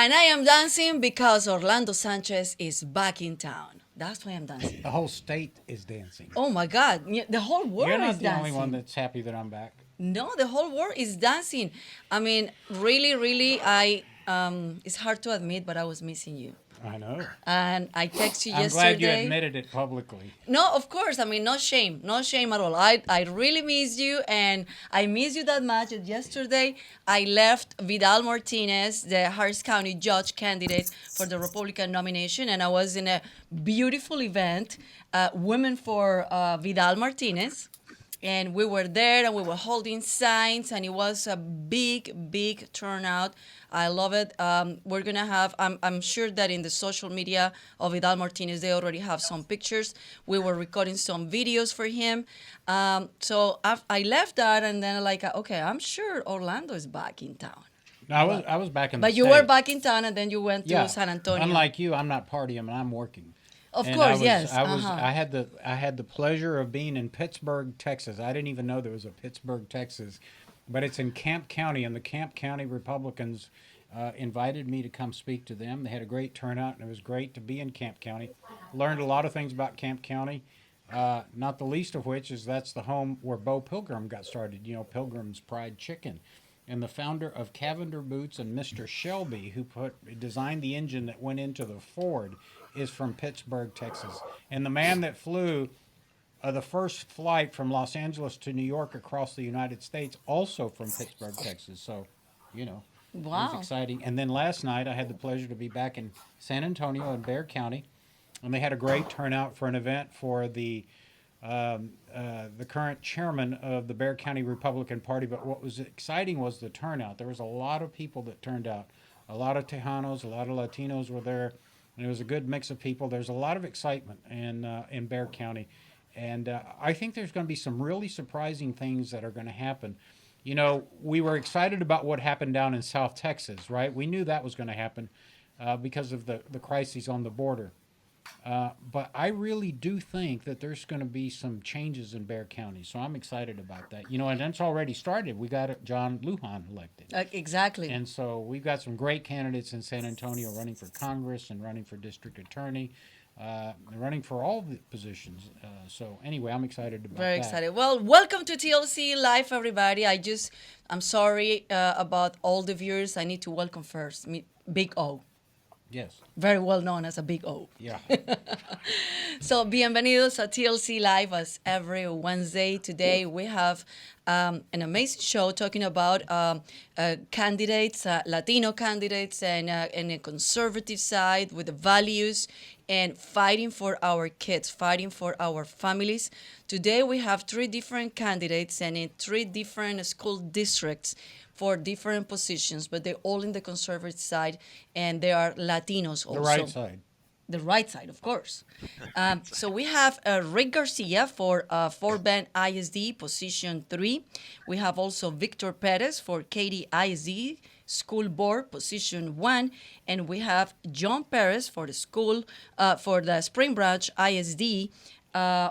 And I am dancing because Orlando Sanchez is back in town. That's why I'm dancing. The whole state is dancing. Oh my God, the whole world You're is not the only dancing. one that's happy that I'm back. No, the whole world is dancing. I mean, really, really, it's hard to admit, but I was missing you. I know. And I texted you I'm glad you yesterday. admitted it publicly. No, of course. I mean, no shame. No shame at all. I really miss you, and I miss you that much. And yesterday, I left Vidal Martinez, the Harris County judge candidate for the Republican nomination, and I was in a beautiful event, Women for Vidal Martinez. And we were there and we were holding signs, and it was a big, big turnout. I love it. We're going to have, I'm sure that in the social media of Vidal Martinez, they already have some pictures. We were recording some videos for him. So I left that, and then okay, I'm sure Orlando is back in town. No, I was back in the But you States. were back in town, and then you went to San Antonio. Unlike you, I'm not partying, I'm working. Of And course, yes. I had the pleasure of being in Pittsburgh, Texas. I didn't even know there was a Pittsburgh, Texas, but it's in Camp County, and the Camp County Republicans invited me to come speak to them. They had a great turnout, and it was great to be in Camp County. Learned a lot of things about Camp County, not the least of which is that's the home where Bo Pilgrim got started. You know, Pilgrim's Fried Chicken. And the founder of Cavender Boots and Mr. Shelby, who designed the engine that went into the Ford, is from Pittsburgh, Texas. And the man that flew the first flight from Los Angeles to New York across the United States, also from Pittsburgh, Texas. So, you know, it was exciting. And then last night, I had the pleasure to be back in San Antonio in Bexar County, and they had a great turnout for an event for the current chairman of the Bexar County Republican Party. But what was exciting was the turnout. There was a lot of people that turned out. A lot of Tejanos, a lot of Latinos were there. And it was a good mix of people. There's a lot of excitement in Bexar County. And I think there's going to be some really surprising things that are going to happen. You know, we were excited about what happened down in South Texas, right? We knew that was going to happen because of the crises on the border. But I really do think that there's going to be some changes in Bexar County. So I'm excited about that. You know, and it's already started. We got John Lujan elected. Exactly. And so we've got some great candidates in San Antonio running for Congress and running for district attorney, running for all the positions. So anyway, I'm excited about that. Very excited. Well, welcome to TLC Live, everybody. I'm sorry about all the viewers. I need to welcome first Big O. Yes. Very well known as a Big O. Yeah. So, bienvenidos a TLC Live as every Wednesday. Today we have an amazing show talking about candidates, Latino candidates, and a conservative side with the values and fighting for our kids, fighting for our families. Today we have 3 different candidates and in 3 different school districts for different positions, but they're all in the conservative side, and they are Latinos also. The right side. The right side, of course. So we have Rick Garcia for Bend ISD Position 3. We have also Victor Perez for Katy ISD School Board Position 1. And we have John Perez for the Spring Branch ISD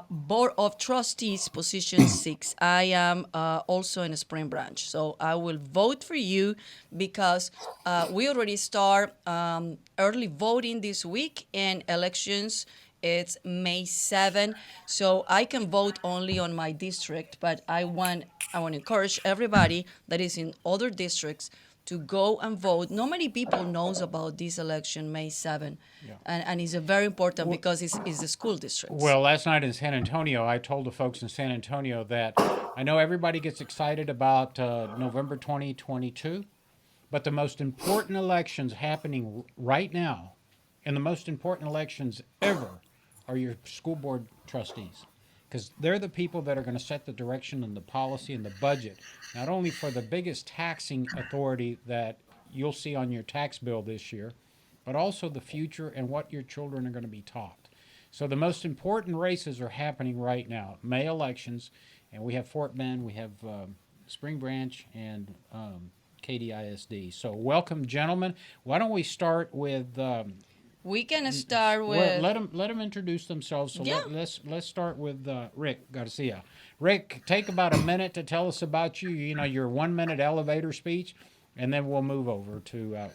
Board of Trustees Position 6. I am also in a Spring Branch, so I will vote for you because we already start early voting this week, and elections it's May 7, so I can vote only on my district, but I want to encourage everybody that is in other districts to go and vote. Not many people knows about this election, May 7, and it's very important because it's the school district. Well, last night in San Antonio, I told the folks in San Antonio that I know everybody gets excited about November 2022, but the most important elections happening right now, and the most important elections ever, are your school board trustees. Because they're the people that are going to set the direction and the policy and the budget, not only for the biggest taxing authority that you'll see on your tax bill this year, but also the future and what your children are going to be taught. So the most important races are happening right now, May elections, and we have Fort Bend, we have Spring Branch, and Katy ISD. So welcome, gentlemen. Why don't we start with... we can start with... Let them introduce themselves. So let's start with Rick Garcia. Rick, take about a minute to tell us about you. You know, your 1-minute elevator speech, and then we'll move over to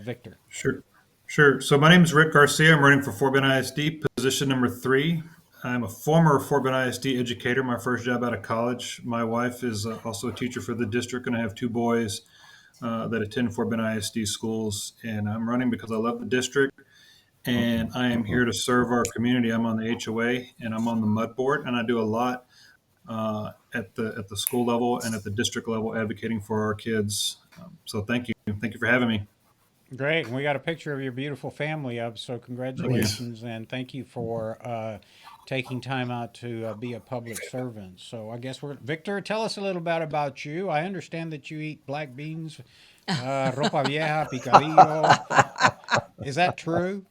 Victor. Sure. Sure. So my name is Rick Garcia. I'm running for Fort Bend ISD, position number 3. I'm a former Fort Bend ISD educator, my first job out of college. My wife is also a teacher for the district, and I have 2 boys that attend Fort Bend ISD schools. And I'm running because I love the district, and I am here to serve our community. I'm on the HOA, and I'm on the Mud Board, and I do a lot at the school level and at the district level advocating for our kids. So thank you for having me. Great. And we got a picture of your beautiful family up. So Oh, yeah. congratulations and thank you for taking time out to be a public servant. So I guess Victor, tell us a little bit about you. I understand that you eat black beans, ropa vieja, picadillo. Is that true?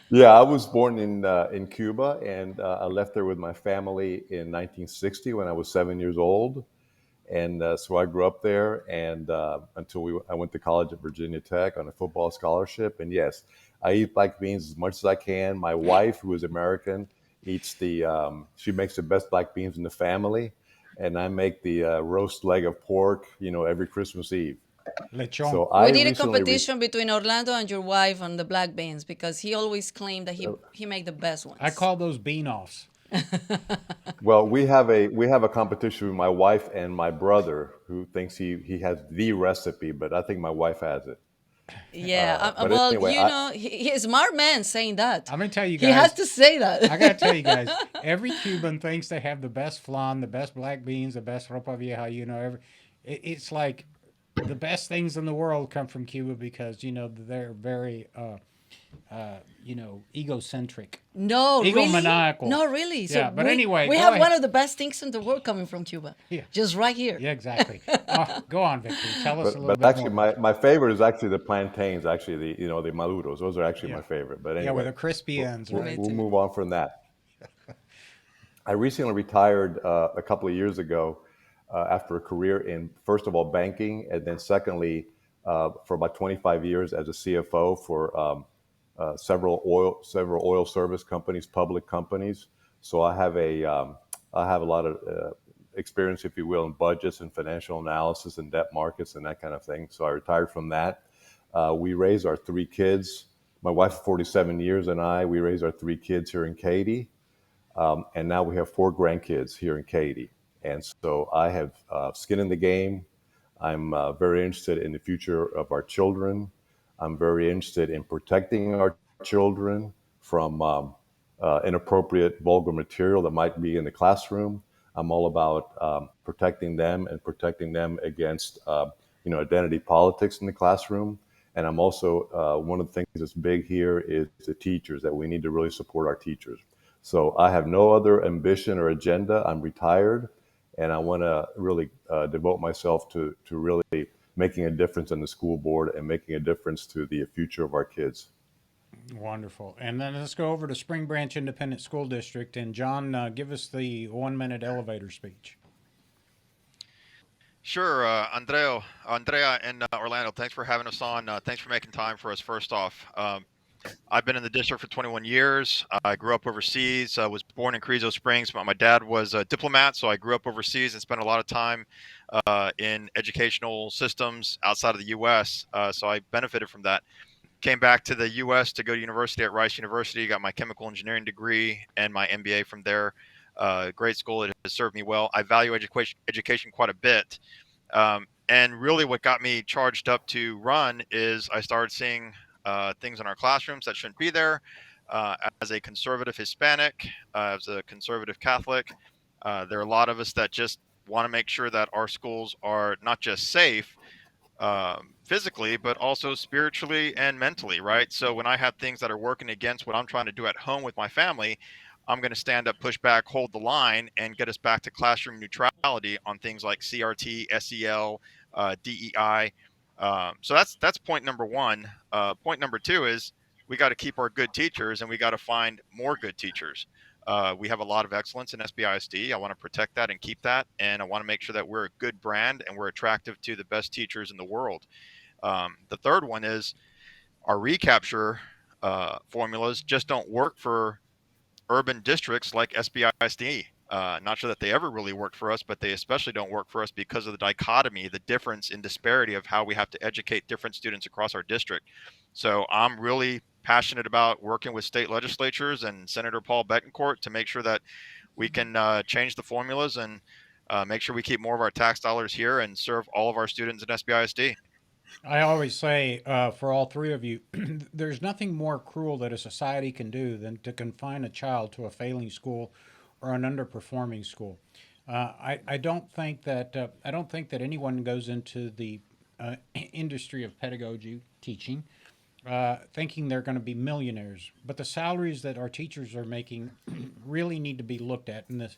Yeah, I was born in Cuba, and I left there with my family in 1960 when I was 7 years old, and so I grew up there, and I went to college at Virginia Tech on a football scholarship. And yes, I eat black beans as much as I can. My wife, who is American, eats she makes the best black beans in the family, and I make the roast leg of pork, every Christmas Eve. Lechon. So We I need a recently competition between Orlando and your wife on the black beans because he always claimed that he made the best I ones. call those bean offs. Well, we have a competition with my wife and my brother, who thinks he has the recipe, but I think my wife has it. Yeah, But well, anyway, he's a smart man saying that. I'm going to tell you He has guys, to say I got to that. tell you guys, every Cuban thinks they have the best flan, the best black beans, the best ropa vieja, it's like the best things in the world come from Cuba because, they're very, egocentric, No, really? egomaniacal. No, really. So Yeah, but we anyway, we go have ahead. one of the best things in the world coming from Cuba. Yeah, Just right here. yeah, exactly. Go on, Victor. Tell us a little but bit more actually, about my favorite is actually the plantains. Actually, the maduros. Those are you. actually Yeah, my favorite. But yeah, with anyway, the crispy we'll, ends, we'll, right? Me we'll too. move on from that. I recently retired a couple of years ago after a career in, first of all, banking, and then secondly, for about 25 years as a CFO for several oil service companies, public companies. So I have a lot of experience, if you will, in budgets and financial analysis and debt markets and that kind of thing. So I retired from that. We raised our 3 kids. My wife, 47 years, and we raised our 3 kids here in Katy. And now we have 4 grandkids here in Katy. And so I have skin in the game. I'm very interested in the future of our children. I'm very interested in protecting our children from inappropriate, vulgar material that might be in the classroom. I'm all about protecting them and protecting them against, identity politics in the classroom. And I'm also one of the things that's big here is the teachers, that we need to really support our teachers. So I have no other ambition or agenda. I'm retired, and I want to really devote myself to really making a difference in the school board and making a difference to the future of our kids. Wonderful. And then let's go over to Spring Branch Independent School District. And John, give us the 1 minute elevator speech. Sure, Andrea, and Orlando. Thanks for having us on. Thanks for making time for us. First off, I've been in the district for 21 years. I grew up overseas. I was born in Carrizo Springs, but my dad was a diplomat, so I grew up overseas and spent a lot of time in educational systems outside of the U.S. So I benefited from that. Came back to the U.S. to go to university at Rice University. Got my chemical engineering degree and my MBA from there. Great school. It has served me well. I value education quite a bit. And really, what got me charged up to run is I started seeing things in our classrooms that shouldn't be there. As a conservative Hispanic, as a conservative Catholic, there are a lot of us that just want to make sure that our schools are not just safe, physically, but also spiritually and mentally, right? So when I have things that are working against what I'm trying to do at home with my family, I'm going to stand up, push back, hold the line, and get us back to classroom neutrality on things like CRT, SEL, DEI. So that's point number one. Point number two is we got to keep our good teachers, and we got to find more good teachers. We have a lot of excellence in SBISD. I want to protect that and keep that. And I want to make sure that we're a good brand and we're attractive to the best teachers in the world. The third one is our recapture formulas just don't work for urban districts like SBISD. Not sure that they ever really worked for us, but they especially don't work for us because of the dichotomy, the difference in disparity of how we have to educate different students across our district. So I'm really passionate about working with state legislatures and Senator Paul Betancourt to make sure that we can change the formulas and make sure we keep more of our tax dollars here and serve all of our students in SBISD. I always say, for all three of you, there's nothing more cruel that a society can do than to confine a child to a failing school or an underperforming school. I don't think that anyone goes into the industry of pedagogy teaching thinking they're going to be millionaires. But the salaries that our teachers are making really need to be looked at, and the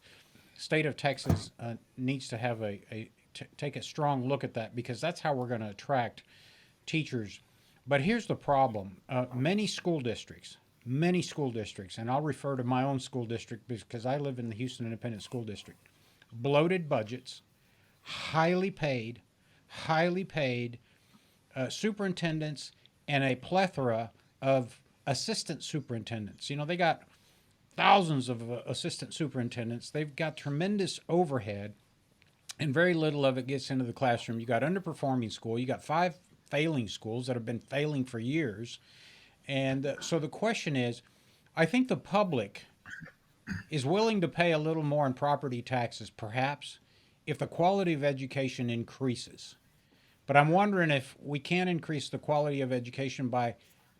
state of Texas needs to have take a strong look at that, because that's how we're going to attract teachers. But here's the problem: many school districts, and I'll refer to my own school district because I live in the Houston Independent School District. Bloated budgets, highly paid superintendents, and a plethora of assistant superintendents. You know, they got thousands of assistant superintendents. They've got tremendous overhead, and very little of it gets into the classroom. You got underperforming school. You got 5 failing schools that have been failing for years. And so the question is, I think the public is willing to pay a little more in property taxes, perhaps, if the quality of education increases. But I'm wondering if we can increase the quality of education by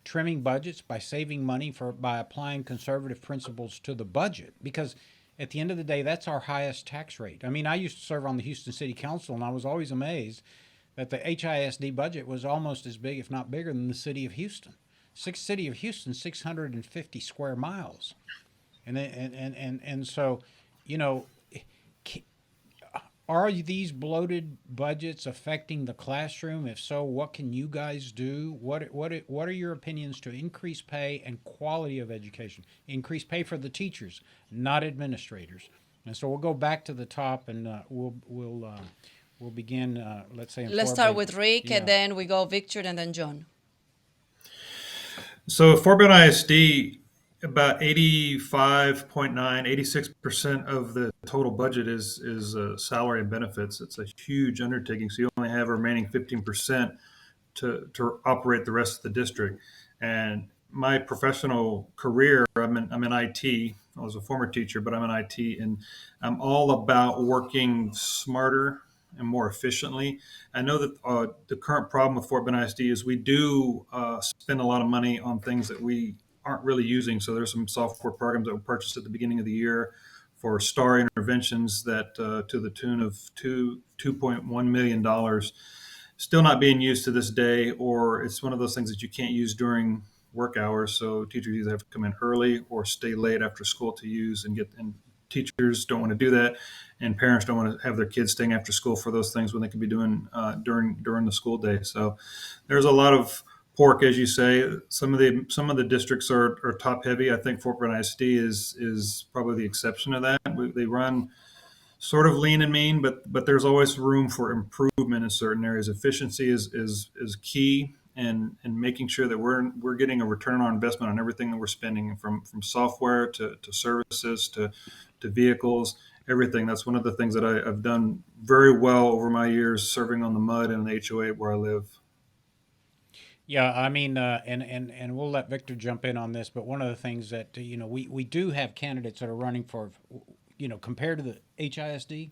trimming budgets, by saving money, by applying conservative principles to the budget. Because at the end of the day, that's our highest tax rate. I mean, I used to serve on the Houston City Council, and I was always amazed that the HISD budget was almost as big, if not bigger, than the city of Houston. City of Houston, 650 square miles. And so, you know, are these bloated budgets affecting the classroom? If so, what can you guys do? What are your opinions to increase pay and quality of education? Increase pay for the teachers, not administrators. And so we'll go back to the top, and we'll begin. Let's say. Let's start with Rick, and then we go Victor, and then John. So at Fort Bend ISD, about 85.9, 86% of the total budget is salary and benefits. It's a huge undertaking. So you only have remaining 15% to operate the rest of the district. And my professional career, I'm in IT. I was a former teacher, but I'm in IT, and I'm all about working smarter and more efficiently. I know that the current problem with Fort Bend ISD is we do spend a lot of money on things that we aren't really using. So there's some software programs that were purchased at the beginning of the year for STAR interventions that to the tune of $2.1 million, still not being used to this day, or it's one of those things that you can't use during work hours. So teachers either have to come in early or stay late after school to use and teachers don't want to do that, and parents don't want to have their kids staying after school for those things when they could be doing during the school day. So there's a lot of pork, as you say. Some of the districts are top heavy. I think Fort Bend ISD is probably the exception to that. They run sort of lean and mean, but there's always room for improvement in certain areas. Efficiency is key, and making sure that we're getting a return on investment on everything that we're spending, from software to services to vehicles, everything. That's one of the things that I've done very well over my years serving on the MUD and the HOA where I live. Yeah, I mean, and we'll let Victor jump in on this, but one of the things that, we do have candidates that are running for, compared to the HISD,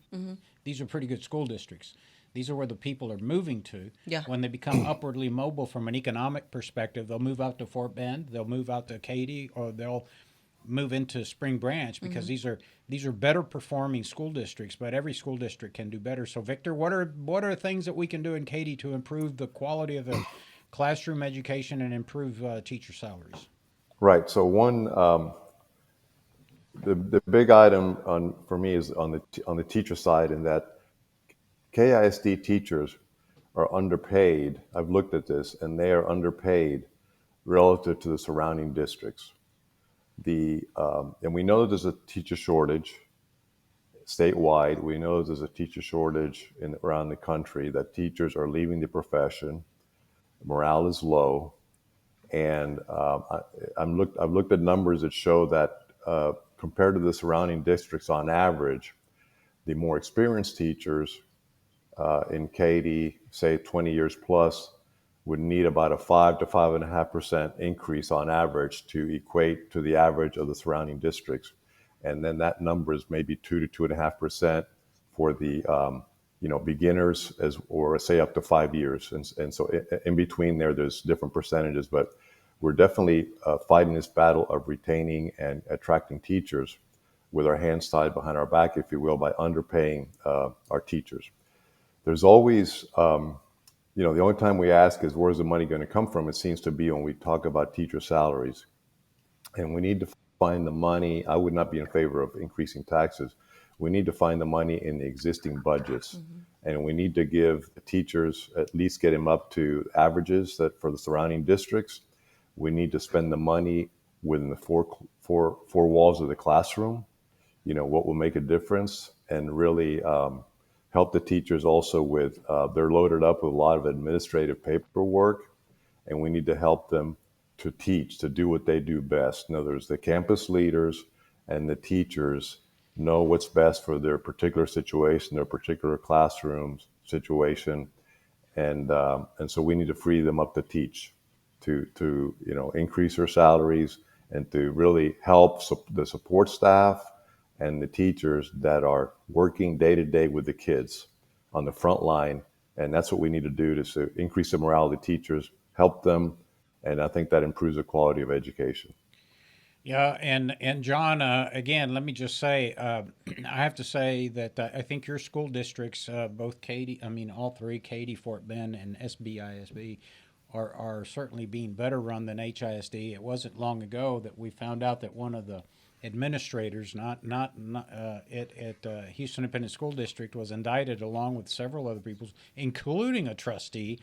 these are pretty good school districts. These are where the people are moving to. Yeah. When they become upwardly mobile from an economic perspective, they'll move out to Fort Bend, they'll move out to Katy, or they'll move into Spring Branch, because these are better performing school districts. But every school district can do better. So Victor, what are things that we can do in Katy to improve the quality of the classroom education and improve teacher salaries? Right. So one, the big item for me is on the teacher side, in that KISD teachers are underpaid. I've looked at this, and they are underpaid relative to the surrounding districts. And we know that there's a teacher shortage statewide. We know there's a teacher shortage around the country, that teachers are leaving the profession. Morale is low, and I've looked at numbers that show that compared to the surrounding districts on average, the more experienced teachers in Katy, say 20 years plus, would need about a 5 to 5.5% increase on average to equate to the average of the surrounding districts. And then that number is maybe 2 to 2.5% for the beginners, or say up to 5 years. And so in between there's different percentages, but we're definitely fighting this battle of retaining and attracting teachers with our hands tied behind our back, if you will, by underpaying our teachers. There's always, the only time we ask is, where's the money going to come from? It seems to be when we talk about teacher salaries. And we need to find the money. I would not be in favor of increasing taxes. We need to find the money in the existing budgets. Mm-hmm. And we need to give the teachers, at least get them up to averages that for the surrounding districts. We need to spend the money within the four walls of the classroom. What will make a difference, and really help the teachers also with, they're loaded up with a lot of administrative paperwork, and we need to help them to teach, to do what they do best. In other words, the campus leaders and the teachers know what's best for their particular situation, their particular classroom situation, and so we need to free them up to teach, to increase their salaries, and to really help the support staff and the teachers that are working day to day with the kids on the front line. And that's what we need to do to increase the morale of the teachers, help them, and I think that improves the quality of education. Yeah, and John, again, let me just say, I have to say that I think your school districts, both Katy, all three, Katy, Fort Bend, and SBISB, are certainly being better run than HISD. It wasn't long ago that we found out that one of the administrators, not at Houston Independent School District, was indicted along with several other people, including a trustee,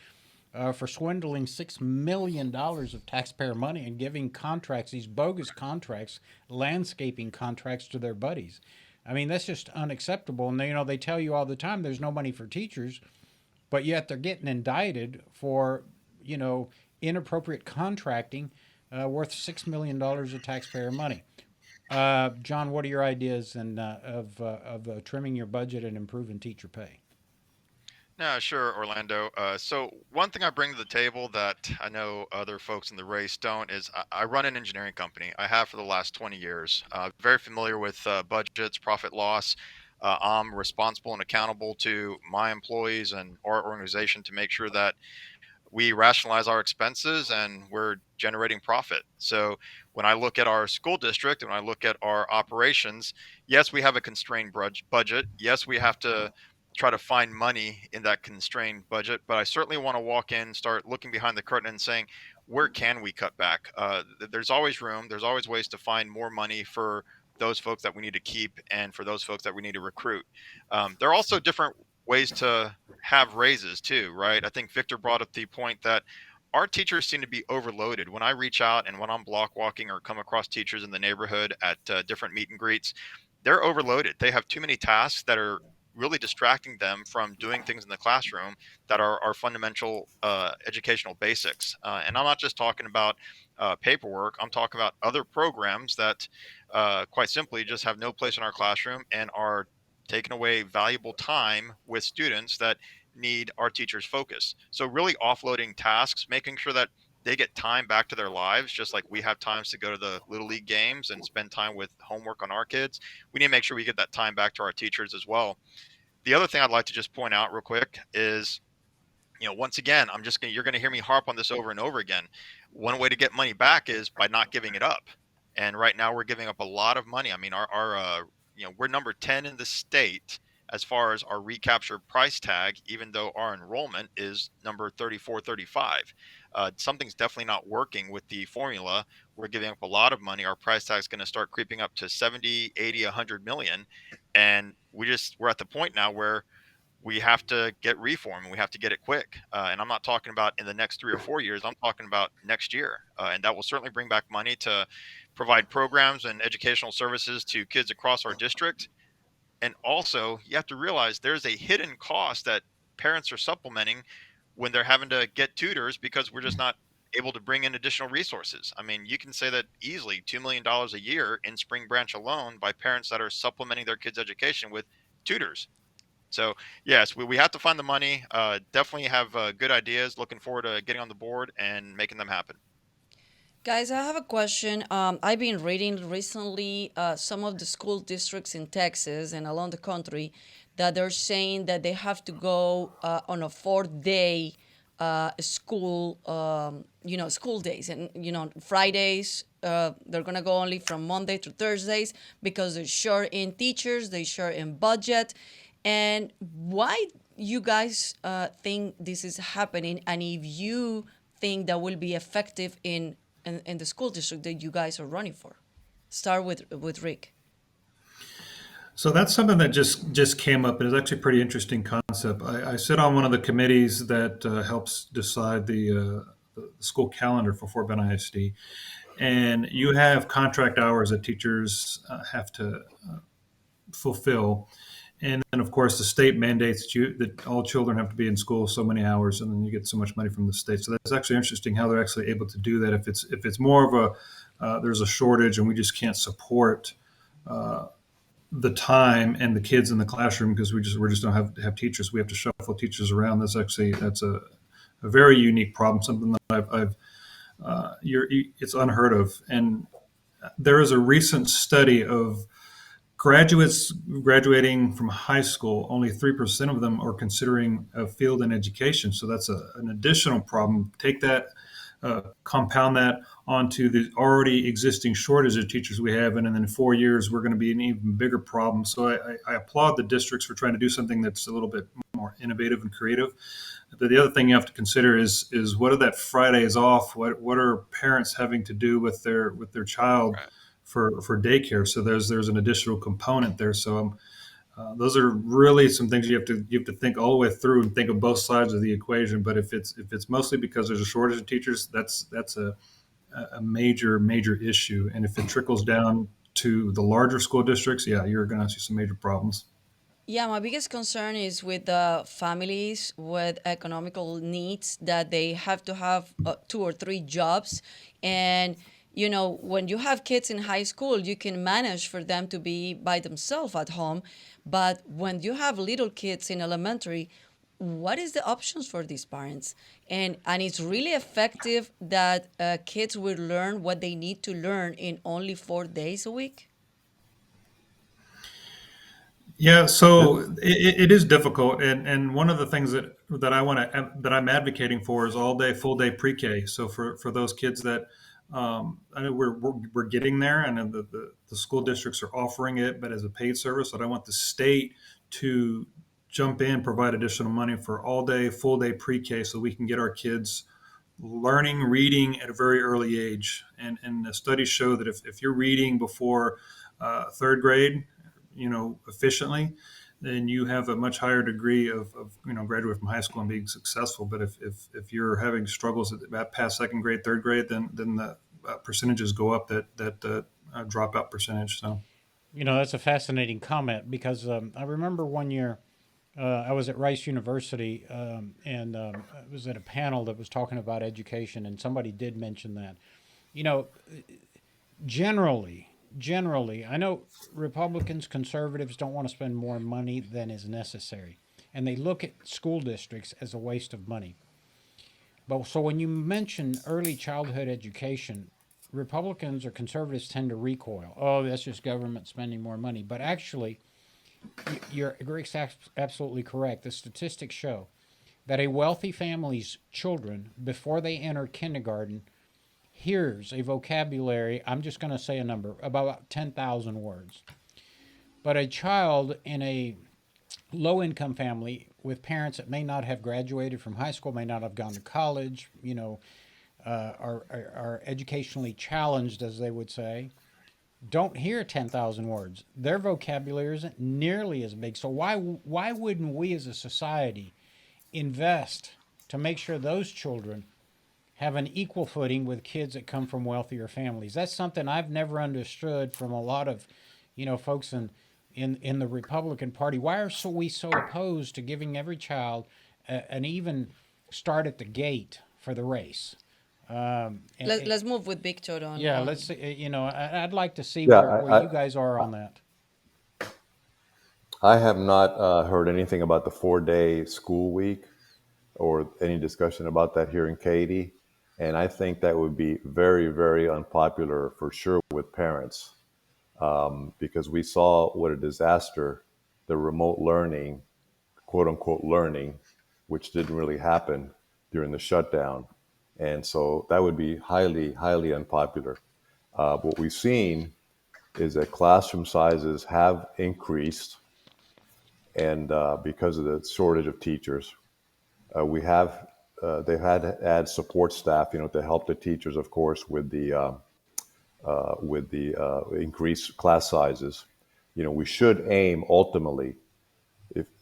for swindling $6 million of taxpayer money and giving contracts, these bogus contracts, landscaping contracts, to their buddies. That's just unacceptable. And they tell you all the time there's no money for teachers, but yet they're getting indicted for inappropriate contracting worth $6 million of taxpayer money. John, what are your ideas of trimming your budget and improving teacher pay? No, sure, Orlando. So one thing I bring to the table that I know other folks in the race don't is I run an engineering company. I have for the last 20 years. Very familiar with budgets, profit loss. I'm responsible and accountable to my employees and our organization to make sure that we rationalize our expenses and we're generating profit. So when I look at our school district and when I look at our operations, yes, we have a constrained budget. Yes, we have to try to find money in that constrained budget, but I certainly want to walk in, start looking behind the curtain and saying, where can we cut back? There's always room. There's always ways to find more money for those folks that we need to keep and for those folks that we need to recruit. There are also different ways to have raises too, right? I think Victor brought up the point that our teachers seem to be overloaded. When I reach out and when I'm block walking or come across teachers in the neighborhood at different meet and greets, they're overloaded. They have too many tasks that are really distracting them from doing things in the classroom that are fundamental educational basics. And I'm not just talking about paperwork. I'm talking about other programs that quite simply just have no place in our classroom and are taking away valuable time with students that need our teachers' focus. So really offloading tasks, making sure that they get time back to their lives, just like we have times to go to the Little League games and spend time with homework on our kids. We need to make sure we get that time back to our teachers as well. The other thing I'd like to just point out real quick is, once again, you're going to hear me harp on this over and over again. One way to get money back is by not giving it up. And right now we're giving up a lot of money. We're number 10 in the state as far as our recapture price tag, even though our enrollment is number 34, 35. Something's definitely not working with the formula. We're giving up a lot of money. Our price tag is going to start creeping up to 70, 80, 100 million. And we're at the point now where we have to get reform and we have to get it quick. And I'm not talking about in the next 3 or 4 years. I'm talking about next year. And that will certainly bring back money to provide programs and educational services to kids across our district. And also, you have to realize there's a hidden cost that parents are supplementing when they're having to get tutors because we're just not able to bring in additional resources. I mean, you can say that easily $2 million a year in Spring Branch alone by parents that are supplementing their kids' education with tutors. So yes, we have to find the money. Definitely have good ideas. Looking forward to getting on the board and making them happen. Guys, I have a question. I've been reading recently some of the school districts in Texas and along the country that they're saying that they have to go on a 4-day school, school days. And, Fridays, they're going to go only from Monday to Thursdays because they're short in teachers, they're short in budget. And why you guys think this is happening? And if you think that will be effective in the school district that you guys are running for? Start with Rick. So that's something that just came up, and it's actually a pretty interesting concept. I sit on one of the committees that helps decide the school calendar for Fort Bend ISD, and you have contract hours that teachers have to fulfill. And then, of course, the state mandates that all children have to be in school so many hours, and then you get so much money from the state. So that's actually interesting how they're actually able to do that. If it's more of there's a shortage and we just can't support the time and the kids in the classroom because we just don't have teachers. We have to shuffle teachers around. That's a very unique problem. Something that it's unheard of. And there is a recent study of graduates graduating from high school, only 3% of them are considering a field in education. So that's an additional problem. Take that, compound that onto the already existing shortage of teachers we have, and then in 4 years, we're going to be an even bigger problem. So I applaud the districts for trying to do something that's a little bit more innovative and creative. But the other thing you have to consider is what are that Fridays off? What are parents having to do with their child? Right. For daycare, so there's an additional component there. So those are really some things you have to think all the way through and think of both sides of the equation. But if it's mostly because there's a shortage of teachers, that's a major issue. And if it trickles down to the larger school districts, yeah, you're going to see some major problems. Yeah, my biggest concern is with the families with economical needs that they have to have 2 or 3 jobs. And, when you have kids in high school, you can manage for them to be by themselves at home. But when you have little kids in elementary, what is the options for these parents? And it's really effective that kids will learn what they need to learn in only 4 days a week. Yeah, so it is difficult, and one of the things that I'm advocating for is all day, full day pre-K. So for those kids that I know we're getting there, and the school districts are offering it, but as a paid service. But I want the state to jump in, provide additional money for all day, full day pre-K, so we can get our kids learning reading at a very early age. And the studies show that if you're reading before third grade, efficiently, then you have a much higher degree of graduating from high school and being successful. But if you're having struggles at past second grade, third grade, then the percentages go up, that dropout percentage. So That's a fascinating comment because I remember one year I was at Rice University and I was at a panel that was talking about education, and somebody did mention that. You know, generally, I know Republicans, conservatives don't want to spend more money than is necessary, and they look at school districts as a waste of money. But so when you mention early childhood education, Republicans or conservatives tend to recoil. Oh, that's just government spending more money. But actually, you're absolutely correct. The statistics show that a wealthy family's children, before they enter kindergarten, hears a vocabulary, I'm just going to say a number, about 10,000 words. But a child in a low-income family with parents that may not have graduated from high school, may not have gone to college, are educationally challenged, as they would say, don't hear 10,000 words. Their vocabulary isn't nearly as big. So why wouldn't we as a society invest to make sure those children have an equal footing with kids that come from wealthier families? That's something I've never understood from a lot of, folks in the Republican Party. Why are we so opposed to giving every child an even start at the gate for the race? Let's move with Victor on. Yeah, let's see. I'd like to see Yeah, where you guys are on that. I have not heard anything about the 4-day school week or any discussion about that here in Katy. And I think that would be very, very unpopular for sure with parents, because we saw what a disaster the remote learning, quote unquote learning, which didn't really happen during the shutdown. And so that would be highly, highly unpopular. What we've seen is that classroom sizes have increased, and because of the shortage of teachers, we have they've had to add support staff, to help the teachers, of course, with the increased class sizes. We should aim ultimately,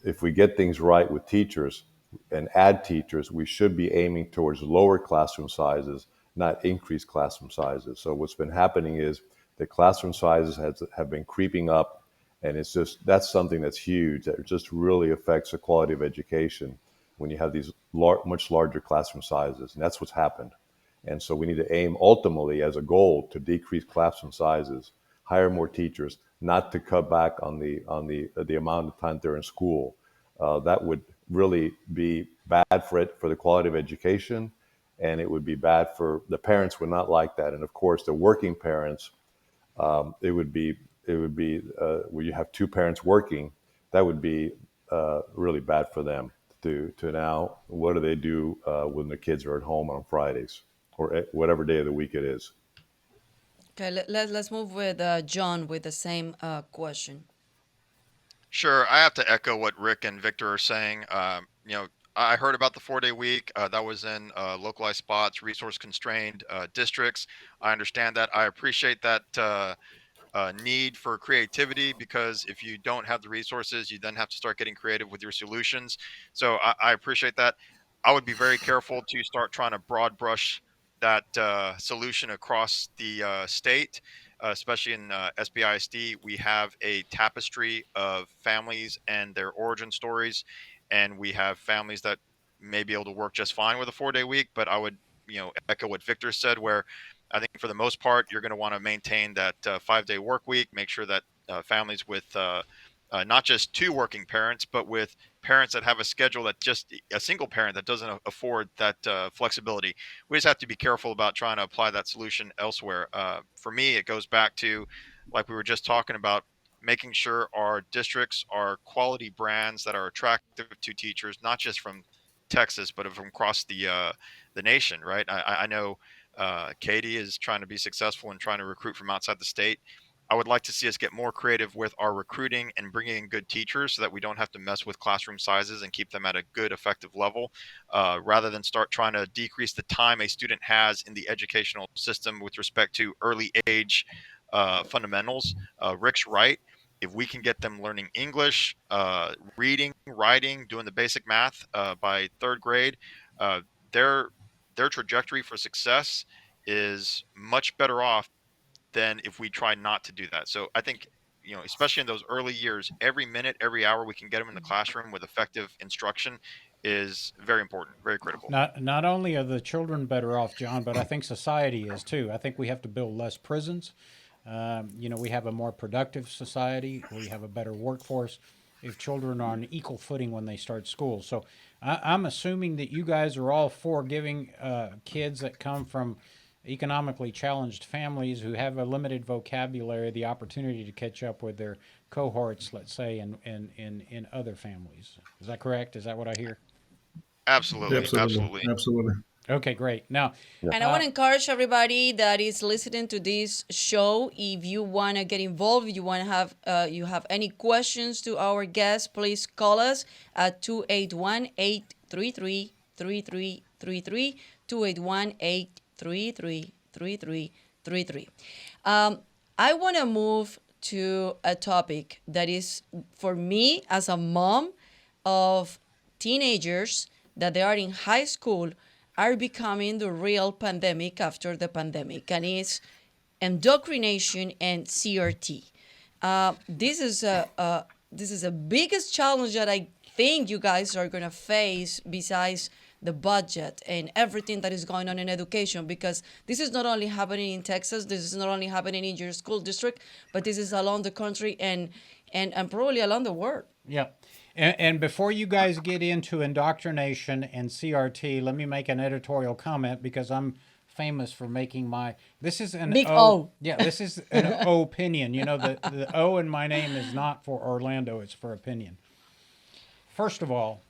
if we get things right with teachers and add teachers, we should be aiming towards lower classroom sizes, not increased classroom sizes. So what's been happening is the classroom sizes have been creeping up, and that's something that's huge. That just really affects the quality of education when you have these much larger classroom sizes, and that's what's happened. And so we need to aim ultimately as a goal to decrease classroom sizes, hire more teachers, not to cut back on the amount of time they're in school. That would really be bad for the quality of education, and it would be bad for the parents. Would not like that, and of course the working parents. It would be where you have two parents working. That would be really bad for them. To now, what do they do when the kids are at home on Fridays or whatever day of the week it is? Okay, let's move with John with the same question. Sure, I have to echo what Rick and Victor are saying. I heard about the 4-day week. That was in localized spots, resource constrained districts. I understand that. I appreciate that need for creativity, because if you don't have the resources, you then have to start getting creative with your solutions. So I appreciate that. I would be very careful to start trying to broad brush that solution across the state, especially in SBISD. We have a tapestry of families and their origin stories, and we have families that may be able to work just fine with a 4-day week. But I would, echo what Victor said, where I think for the most part, you're going to want to maintain that 5-day work week. Make sure that families with not just two working parents, but with parents that have a schedule that just a single parent that doesn't afford that flexibility. We just have to be careful about trying to apply that solution elsewhere. For me, it goes back to, like we were just talking about, making sure our districts are quality brands that are attractive to teachers, not just from Texas, but from across the nation. Right? I know Katy is trying to be successful and trying to recruit from outside the state. I would like to see us get more creative with our recruiting and bringing in good teachers so that we don't have to mess with classroom sizes and keep them at a good, effective level, rather than start trying to decrease the time a student has in the educational system with respect to early age fundamentals. Rick's right. If we can get them learning English, reading, writing, doing the basic math by third grade, uh, their their trajectory for success is much better off than if we try not to do that. So I think, especially in those early years, every minute, every hour we can get them in the classroom with effective instruction is very important, very critical. Not only are the children better off, John, but I think society is too. I think we have to build less prisons. We have a more productive society. We have a better workforce if children are on equal footing when they start school. So I'm assuming that you guys are all for giving kids that come from economically challenged families who have a limited vocabulary the opportunity to catch up with their cohorts, let's say, in other families. Is that correct? Is that what I hear? Absolutely, Absolutely. absolutely. Absolutely. Okay, great. Now, And I want to encourage everybody that is listening to this show. If you want to get involved, you want to you have any questions to our guests, please call us at 281-833-3333, 281-833-3333. I want to move to a topic that is, for me as a mom of teenagers that they are in high school, are becoming the real pandemic after the pandemic, and it's indoctrination and CRT. This is a biggest challenge that I think you guys are gonna face, besides the budget, and everything that is going on in education, because this is not only happening in Texas, this is not only happening in your school district, but this is along the country and probably along the world. Yeah. And before you guys get into indoctrination and CRT, let me make an editorial comment because I'm famous for making this is an Big O. Yeah, this is an O opinion. You know, the O in my name is not for Orlando, it's for opinion. First of all,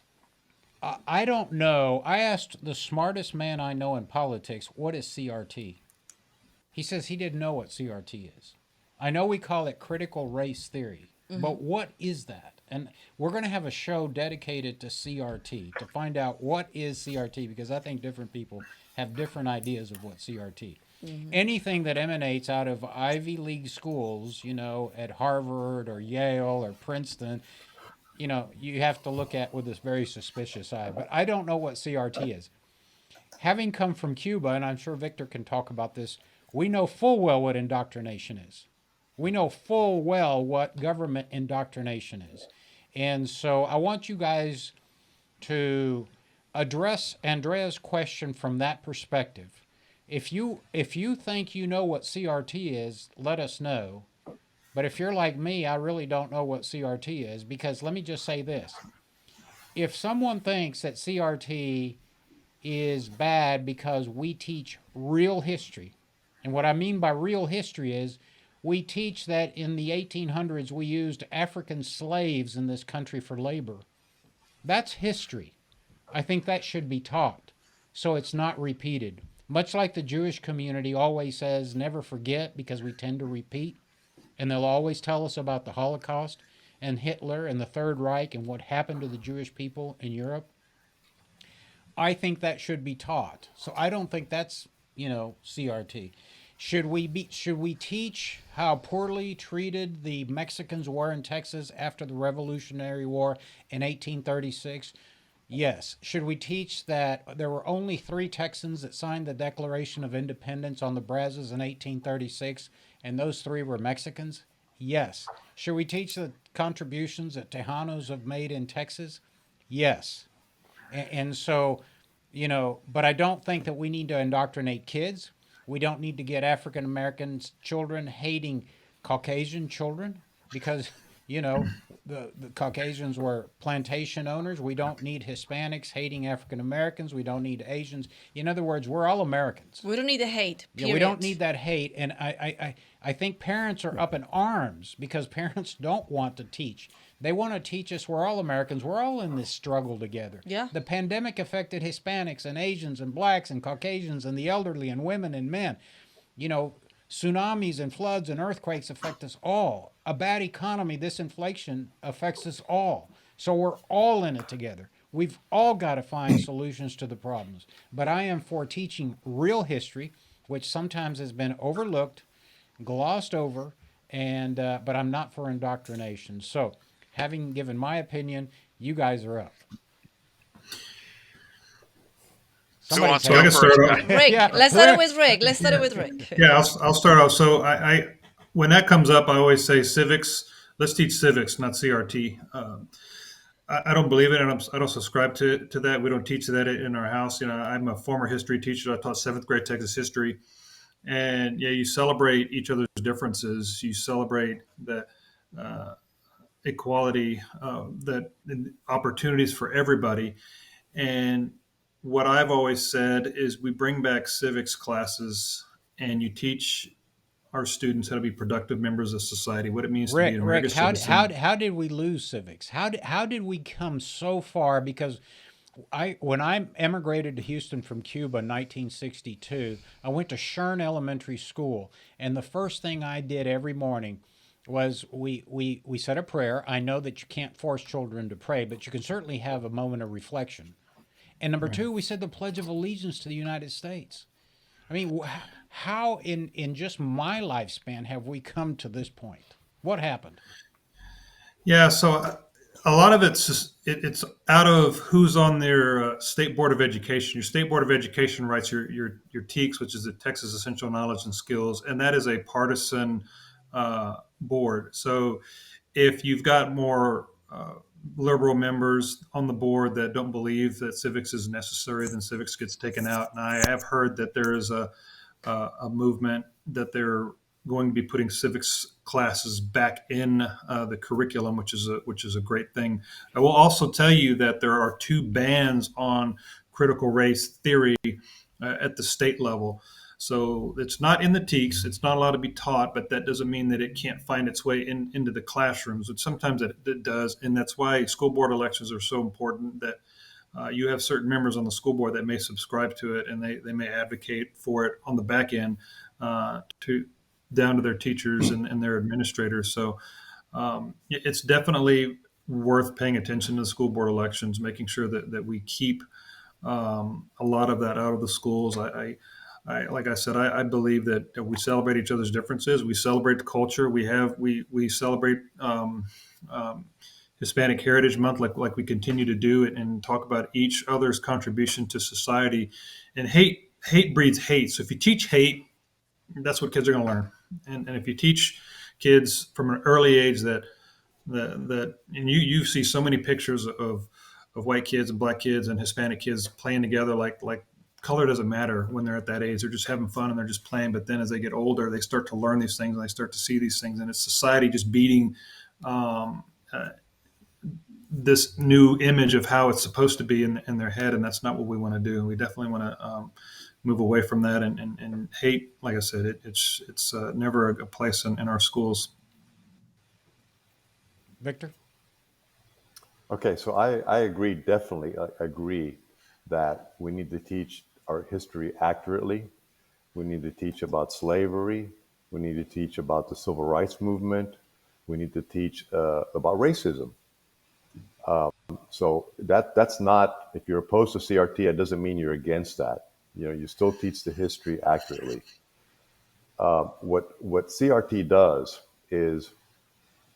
I don't know. I asked the smartest man I know in politics, what is CRT? He says he didn't know what CRT is. I know we call it critical race theory, but what is that? And we're going to have a show dedicated to CRT to find out what is CRT, because I think different people have different ideas of what CRT. Anything that emanates out of Ivy League schools, you know, at Harvard or Yale or Princeton, you know, you have to look at with this very suspicious eye. But I don't know what CRT is. Having come from Cuba, and I'm sure Victor can talk about this, we know full well what indoctrination is. We know full well what government indoctrination is. And so I want you guys to address Andrea's question from that perspective. If you think you know what CRT is, let us know. But if you're like me, I really don't know what CRT is, because let me just say this. If someone thinks that CRT is bad because we teach real history, and what I mean by real history is we teach that in the 1800s we used African slaves in this country for labor. That's history. I think that should be taught so it's not repeated. Much like the Jewish community always says, never forget, because we tend to repeat. And they'll always tell us about the Holocaust and Hitler and the Third Reich and what happened to the Jewish people in Europe. I think that should be taught. So I don't think that's, you know, CRT. Should we teach how poorly treated the Mexicans were in Texas after the Revolutionary War in 1836? Yes. Should we teach that there were only 3 Texans that signed the Declaration of Independence on the Brazos in 1836, and those 3 were Mexicans? Yes. Should we teach the contributions that Tejanos have made in Texas? Yes. And so, you know, but I don't think that we need to indoctrinate kids. We don't need to get African American children hating Caucasian children because, you know, the Caucasians were plantation owners. We don't need Hispanics hating African Americans. We don't need Asians. In other words, we're all Americans. We don't need the hate, period. Yeah, we don't need that hate. And I think parents are up in arms because parents don't want to teach. They want to teach us we're all Americans. We're all in this struggle together. Yeah. The pandemic affected Hispanics and Asians and blacks and Caucasians and the elderly and women and men. You know, tsunamis and floods and earthquakes affect us all. A bad economy, this inflation affects us all. So we're all in it together. We've all got to find solutions to the problems. But I am for teaching real history, which sometimes has been overlooked, glossed over, and but I'm not for indoctrination. So, having given my opinion, you guys are up. Who wants to So I go can start first? off. Rick, Yeah, let's start it Rick. with Rick. Let's start it with Rick. Yeah, I'll start off. So I when that comes up, I always say civics. Let's teach civics, not CRT. I don't believe it, and I don't subscribe to that. We don't teach that in our house. You know, I'm a former history teacher. I taught 7th grade Texas history, and yeah, you celebrate each other's differences. You celebrate that equality, that opportunities for everybody. And what I've always said is we bring back civics classes, and you teach our students how to be productive members of society, what it means to be an American citizen. How did we lose civics? How did we come so far? Because when I emigrated to Houston from Cuba in 1962, I went to Shern Elementary School, and the first thing I did every morning was we said a prayer. I know that you can't force children to pray, but you can certainly have a moment of reflection. And number 2, we said the Pledge of Allegiance to the United States. I mean, how in just my lifespan have we come to this point? What happened? Yeah, so a lot of it's just, it's out of who's on their state board of education. Your state board of education writes your TEKS, which is the Texas Essential Knowledge and Skills, and that is a partisan board. So if you've got more liberal members on the board that don't believe that civics is necessary, then civics gets taken out. And I have heard that there is a movement that they're going to be putting civics classes back in the curriculum, which is a great thing. I will also tell you that there are 2 bans on critical race theory at the state level. So it's not in the TEKS. It's not allowed to be taught, but that doesn't mean that it can't find its way into the classrooms. But sometimes it does, and that's why school board elections are so important. That you have certain members on the school board that may subscribe to it, and they may advocate for it on the back end to down to their teachers and their administrators. So it's definitely worth paying attention to the school board elections, making sure that we keep a lot of that out of the schools. Like I said, I believe that we celebrate each other's differences. We celebrate the culture. We celebrate Hispanic Heritage Month, like we continue to do it, and talk about each other's contribution to society. And hate breeds hate. So if you teach hate, that's what kids are going to learn. And if you teach kids from an early age that and you see so many pictures of white kids and black kids and Hispanic kids playing together like color doesn't matter when they're at that age. They're just having fun and they're just playing. But then as they get older, they start to learn these things and they start to see these things. And it's society just beating this new image of how it's supposed to be in their head. And that's not what we want to do. We definitely want to move away from that. And hate, like I said, it's never a place in our schools. Victor? Okay, so I agree, definitely agree that we need to teach our history accurately. We need to teach about slavery. We need to teach about the civil rights movement. We need to teach about racism. So that's not, if you're opposed to CRT, it doesn't mean you're against that. You know, you still teach the history accurately. What CRT does is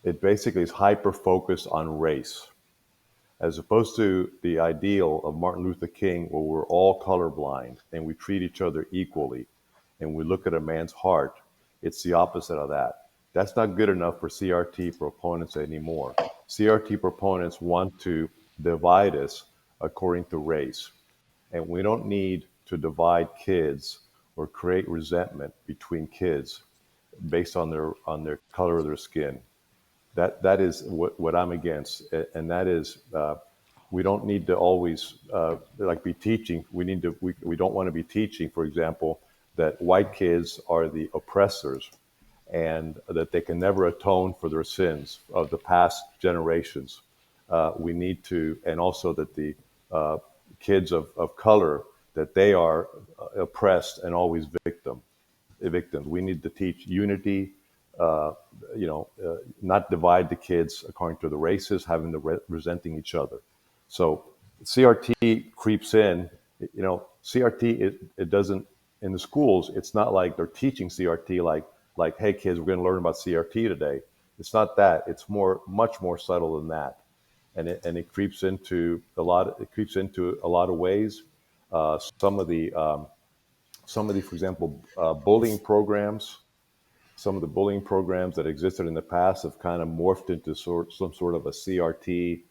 it basically is hyper focused on race, as opposed to the ideal of Martin Luther King, where we're all colorblind and we treat each other equally and we look at a man's heart. It's the opposite of that. That's not good enough for CRT proponents anymore. CRT proponents want to divide us according to race. And we don't need to divide kids or create resentment between kids based on their color of their skin. That is what I'm against, and that is we don't need to always be teaching. We don't want to be teaching, for example, that white kids are the oppressors, and that they can never atone for their sins of the past generations. We need to, and also that the kids of color, that they are oppressed and always victims. We need to teach unity. Not divide the kids according to the races, having the resenting each other. So CRT creeps in. CRT it doesn't, in the schools. It's not like they're teaching CRT like, hey kids, we're going to learn about CRT today. It's not that. It's much more subtle than that, and it creeps into a lot. It creeps into a lot of ways. Some of the, for example, bullying programs. Some of the bullying programs that existed in the past have kind of morphed into some sort of a CRT,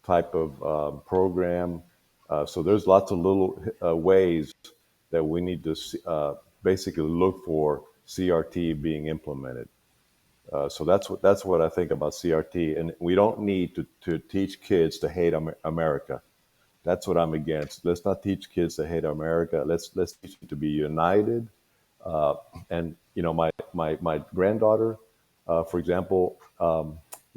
type of program. So there's lots of little ways that we need to basically look for CRT being implemented. So that's what I think about CRT, and we don't need to teach kids to hate America. That's what I'm against. Let's not teach kids to hate America. Let's teach them to be united. And my granddaughter, for example,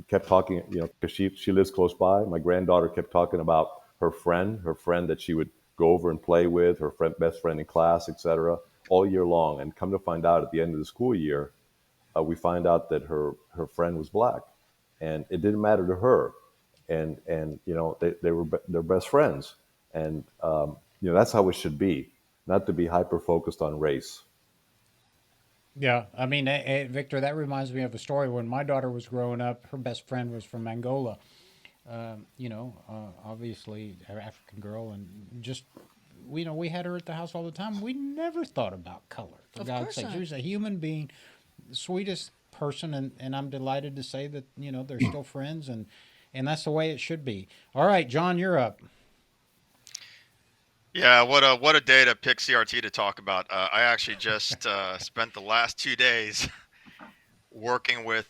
kept talking. Because she lives close by. My granddaughter kept talking about her friend that she would go over and play with, her best friend in class, etc., all year long. And come to find out, at the end of the school year, we find out that her friend was black, and it didn't matter to her. And they're best friends, and that's how it should be, not to be hyper focused on race. Yeah, I mean, Victor, that reminds me of a story. When my daughter was growing up, her best friend was from Angola. Obviously, an African girl, and just we had her at the house all the time. We never thought about color. For Of God's course sake, not. she was a human being, the sweetest person, and I'm delighted to say that, they're still friends, and that's the way it should be. All right, John, you're up. Yeah, what a day to pick CRT to talk about. I actually just spent the last 2 days working with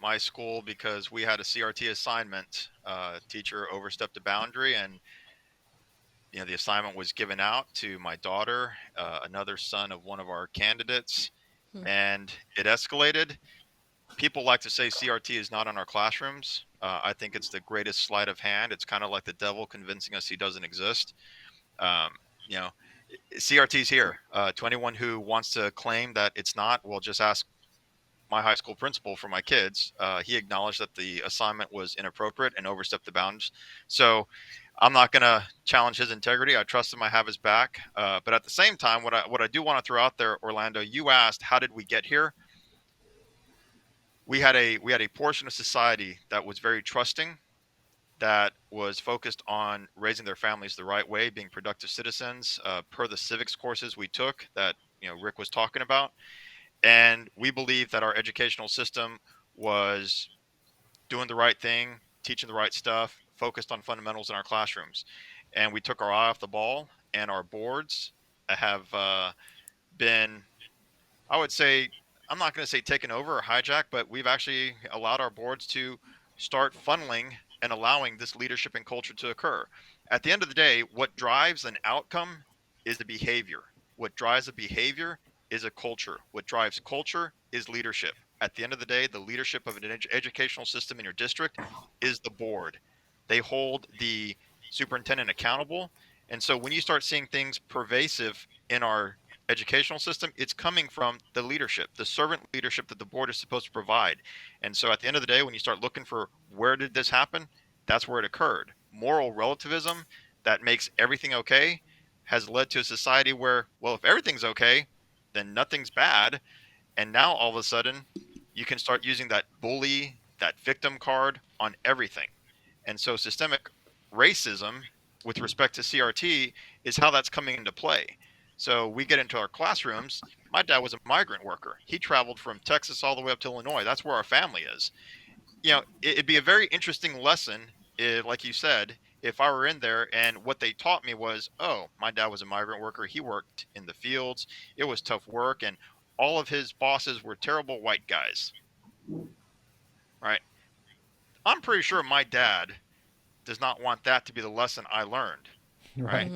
my school because we had a CRT assignment. Teacher overstepped a boundary, and the assignment was given out to my daughter, another son of one of our candidates, and it escalated. People like to say CRT is not in our classrooms. I think it's the greatest sleight of hand. It's kind of like the devil convincing us he doesn't exist. Um, you know, CRT's here. To anyone who wants to claim that it's not, well, just ask my high school principal for my kids. He acknowledged that the assignment was inappropriate and overstepped the bounds. So I'm not going to challenge his integrity. I trust him. I have his back. But at the same time, what I do want to throw out there, Orlando, you asked, how did we get here? We had a portion of society that was very trusting, that was focused on raising their families the right way, being productive citizens, per the civics courses we took that Rick was talking about. And we believe that our educational system was doing the right thing, teaching the right stuff, focused on fundamentals in our classrooms. And we took our eye off the ball, and our boards have been, I would say, I'm not going to say taken over or hijacked, but we've actually allowed our boards to start funneling and allowing this leadership and culture to occur. At the end of the day, what drives an outcome is the behavior. What drives a behavior is a culture. What drives culture is leadership. At the end of the day, the leadership of an educational system in your district is the board. They hold the superintendent accountable. And so when you start seeing things pervasive in our educational system, it's coming from the leadership, the servant leadership that the board is supposed to provide. And so at the end of the day, when you start looking for where did this happen, that's where it occurred. Moral relativism that makes everything okay has led to a society where, well, if everything's okay, then nothing's bad. And now all of a sudden, you can start using that bully, that victim card on everything. And so systemic racism with respect to CRT is how that's coming into play. So we get into our classrooms. My dad was a migrant worker. He traveled from Texas all the way up to Illinois. That's where our family is. It'd be a very interesting lesson, like you said, if I were in there and what they taught me was, oh, my dad was a migrant worker. He worked in the fields. It was tough work. And all of his bosses were terrible white guys. Right? I'm pretty sure my dad does not want that to be the lesson I learned. Right?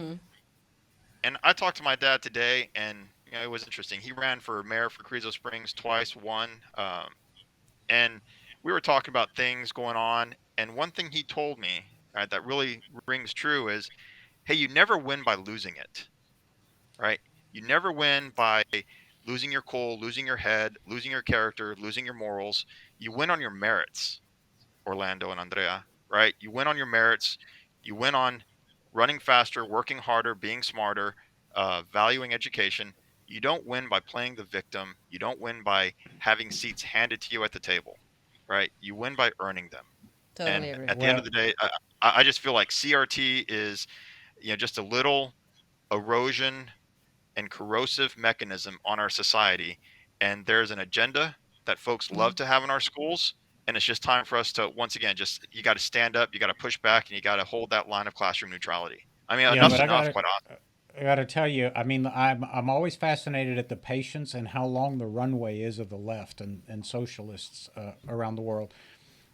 And I talked to my dad today, and it was interesting. He ran for mayor for Carrizo Springs twice, won, and we were talking about things going on. And one thing he told me, right, that really rings true is, hey, you never win by losing it, right? You never win by losing your cool, losing your head, losing your character, losing your morals. You win on your merits, Orlando and Andrea, right? You win on your merits. You win on running faster, working harder, being smarter, valuing education. You don't win by playing the victim. You don't win by having seats handed to you at the table, right? You win by earning them. Totally And agree. at the end of the day, I just feel like CRT is, just a little erosion and corrosive mechanism on our society. And there's an agenda that folks love to have in our schools. And it's just time for us to, once again, you got to stand up, you got to push back, and you got to hold that line of classroom neutrality. I mean, Yeah, enough's but enough, quite honestly. I got to tell you, I mean, I'm always fascinated at the patience and how long the runway is of the left and socialists around the world.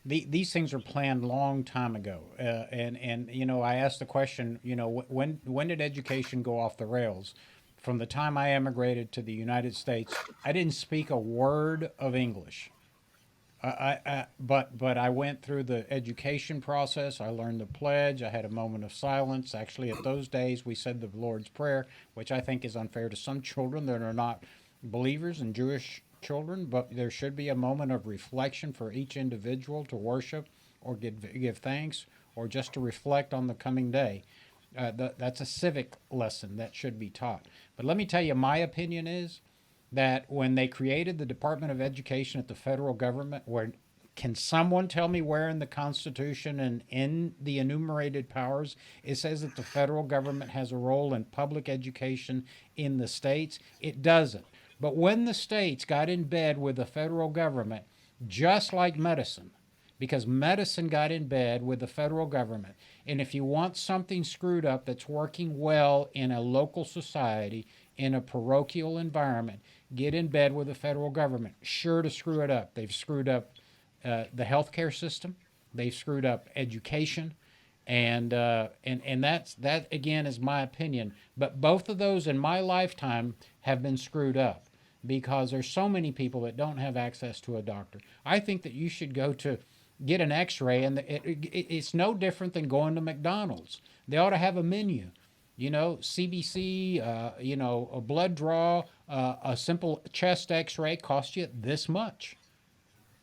These things are planned long time ago, and I asked the question, when did education go off the rails? From the time I emigrated to the United States, I didn't speak a word of English. But I went through the education process. I learned the pledge. I had a moment of silence. Actually, at those days, we said the Lord's Prayer, which I think is unfair to some children that are not believers and Jewish children. But there should be a moment of reflection for each individual to worship or give thanks or just to reflect on the coming day. That's a civic lesson that should be taught. But let me tell you, my opinion is that when they created the Department of Education at the federal government, can someone tell me where in the Constitution and in the enumerated powers it says that the federal government has a role in public education in the states? It doesn't. But when the states got in bed with the federal government, just like medicine, because medicine got in bed with the federal government, and if you want something screwed up that's working well in a local society, in a parochial environment, get in bed with the federal government. Sure to screw it up. They've screwed up the healthcare system. They've screwed up education, and that again is my opinion. But both of those in my lifetime have been screwed up because there's so many people that don't have access to a doctor. I think that you should go to get an X-ray, and it's no different than going to McDonald's. They ought to have a menu. CBC, a blood draw, a simple chest X-ray costs you this much.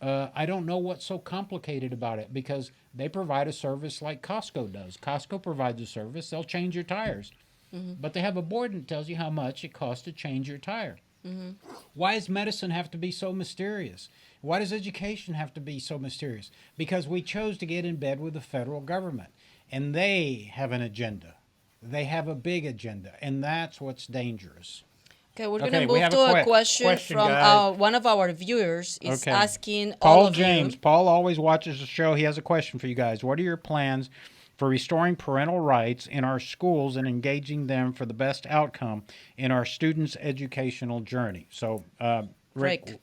I don't know what's so complicated about it because they provide a service like Costco does. Costco provides a service. They'll change your tires. But they have a board that tells you how much it costs to change your tire. Why does medicine have to be so mysterious? Why does education have to be so mysterious? Because we chose to get in bed with the federal government, and they have an agenda. They have a big agenda, and that's what's dangerous. Okay, we're Okay, going to we move have to a a question from guys. one of our viewers. Is Okay. asking Paul all of James. you. Paul always watches the show. He has a question for you guys. What are your plans for restoring parental rights in our schools and engaging them for the best outcome in our students' educational journey? So, Rick.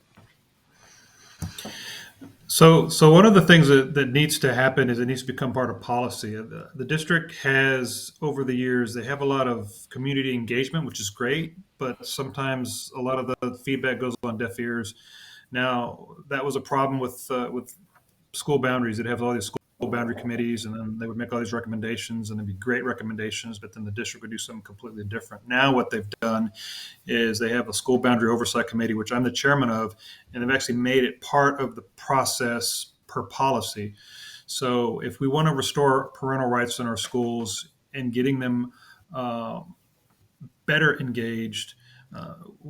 So one of the things that needs to happen is it needs to become part of policy. The district has, over the years, they have a lot of community engagement, which is great, but sometimes a lot of the feedback goes on deaf ears. Now, that was a problem with school boundaries. They'd have all these school boundary committees, and then they would make all these recommendations, and they'd be great recommendations, but then the district would do something completely different. Now what they've done is they have a school boundary oversight committee, which I'm the chairman of, and they've actually made it part of the process per policy. So if we want to restore parental rights in our schools and getting them better engaged,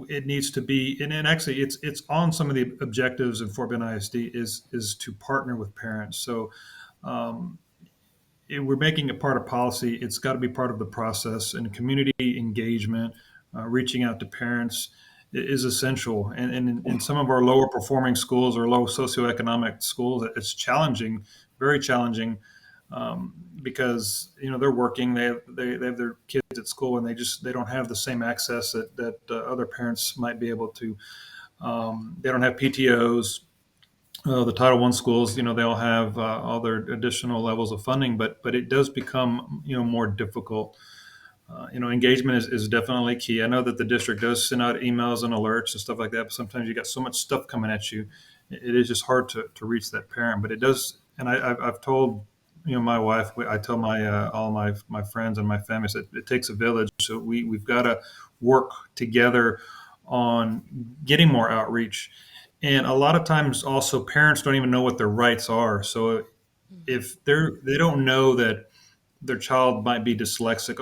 it needs to be, and actually it's on some of the objectives in Fort Bend ISD is to partner with parents. So we're making it part of policy. It's got to be part of the process, and community engagement, reaching out to parents is essential. And in some of our lower performing schools or low socioeconomic schools, it's challenging, very challenging, because they're working, they have their kids at school, and they don't have the same access that other parents might be able to. They don't have PTOs. The Title I schools, they all have all their additional levels of funding, but it does become more difficult. Engagement is definitely key. I know that the district does send out emails and alerts and stuff like that, but sometimes you got so much stuff coming at you, it is just hard to reach that parent. But it does, and I've told my wife, I tell my all my friends and my family that it takes a village. So we've got to work together on getting more outreach. And a lot of times also parents don't even know what their rights are. So if they don't know that their child might be dyslexic,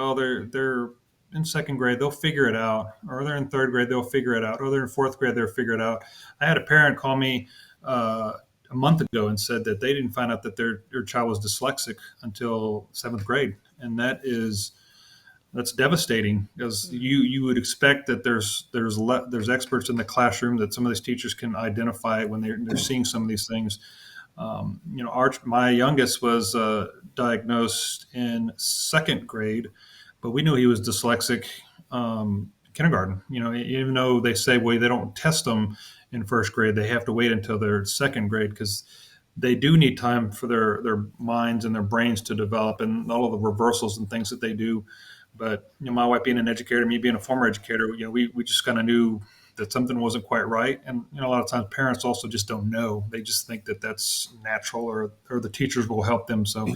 they're in second grade, they'll figure it out, or they're in third grade, they'll figure it out, or they're in fourth grade, they'll figure it out. I had a parent call me a month ago and said that they didn't find out that their child was dyslexic until seventh grade, and that's devastating, because you would expect that there's experts in the classroom, that some of these teachers can identify when they're seeing some of these things. My youngest was diagnosed in second grade, but we knew he was dyslexic kindergarten. Even though they say, well, they don't test them in first grade, they have to wait until their second grade, because they do need time for their minds and their brains to develop, and all of the reversals and things that they do. But my wife being an educator, me being a former educator, we just kind of knew that something wasn't quite right. And a lot of times parents also just don't know. They just think that that's natural, or the teachers will help them. So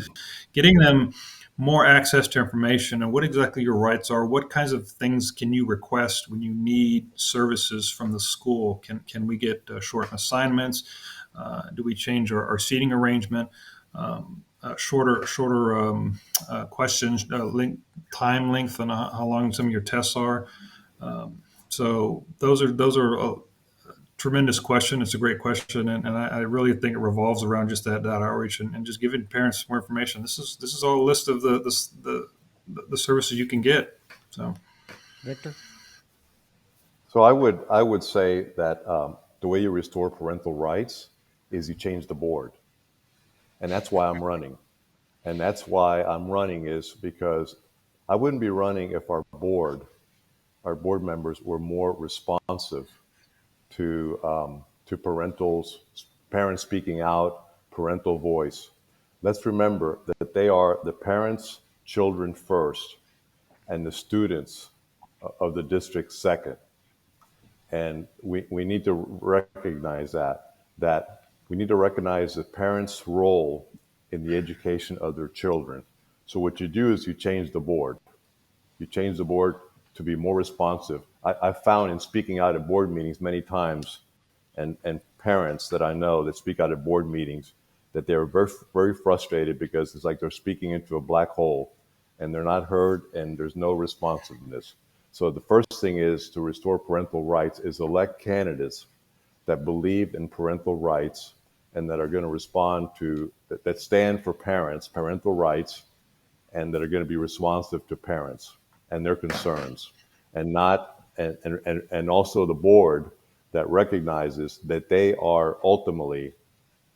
getting them more access to information and what exactly your rights are, what kinds of things can you request when you need services from the school? Can we get short assignments? Do we change our seating arrangement? Shorter questions, time length, and how long some of your tests are. So those are a tremendous question. It's a great question, and I really think it revolves around just that outreach and just giving parents more information. This is all a list of the services you can get. So, Victor? So I would say that the way you restore parental rights is you change the board, and that's why I'm running. And that's why I'm running is because I wouldn't be running if our board members were more responsive to parents speaking out, parental voice. Let's remember that they are the parents, children first, and the students of the district second. And we need to recognize that we need to recognize the parents' role in the education of their children. So what you do is you change the board. You change the board to be more responsive. I've found in speaking out at board meetings many times, and parents that I know that speak out at board meetings, that they're very, very frustrated because it's like they're speaking into a black hole and they're not heard and there's no responsiveness. So the first thing is to restore parental rights is elect candidates that believe in parental rights and that are going to respond to that stand for parental rights, and that are going to be responsive to parents and their concerns, and not and also the board that recognizes that they are ultimately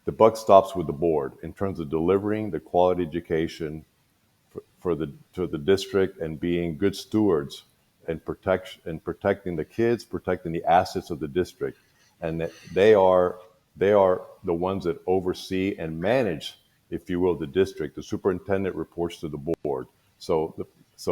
the buck stops with the board in terms of delivering the quality education for the to the district and being good stewards and protecting the kids, protecting the assets of the district, and that they are the ones that oversee and manage, if you will, the district. The superintendent reports to the board. So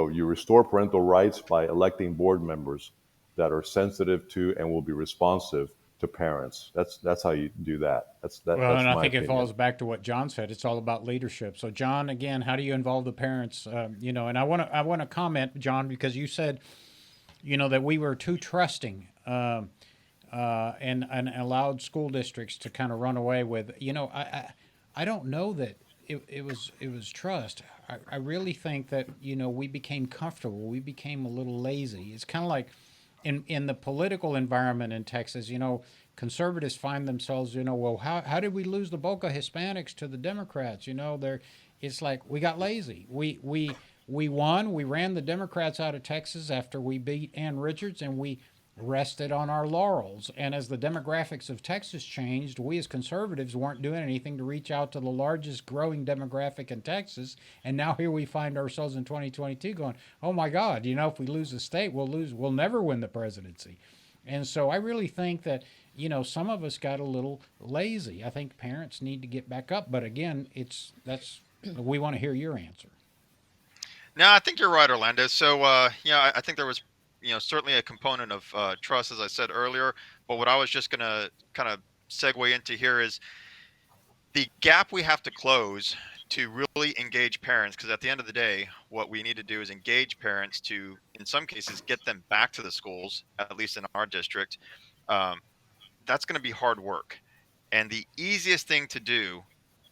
you restore parental rights by electing board members that are sensitive to and will be responsive to parents. That's how you do that. Well, That's and I my think it opinion. falls back to what John said. It's all about leadership. So, John, again, how do you involve the parents? And I want to comment, John, because you said, that we were too trusting, and allowed school districts to kind of run away with. I don't know that it was trust. I really think that we became comfortable. We became a little lazy. It's kind of like in the political environment in Texas. Conservatives find themselves, well, how did we lose the bulk of Hispanics to the Democrats? It's like we got lazy. We won. We ran the Democrats out of Texas after we beat Ann Richards, and we rested on our laurels. And as the demographics of Texas changed, we as conservatives weren't doing anything to reach out to the largest growing demographic in Texas. And now here we find ourselves in 2022 going, oh my God, if we lose the state, we'll never win the presidency. And so I really think that, some of us got a little lazy. I think parents need to get back up. But again, we want to hear your answer. No, I think you're right, Orlando. So, I think there was, certainly a component of trust, as I said earlier. But what I was just going to kind of segue into here is the gap we have to close to really engage parents. Because at the end of the day, what we need to do is engage parents to, in some cases, get them back to the schools, at least in our district. Um, that's going to be hard work. And the easiest thing to do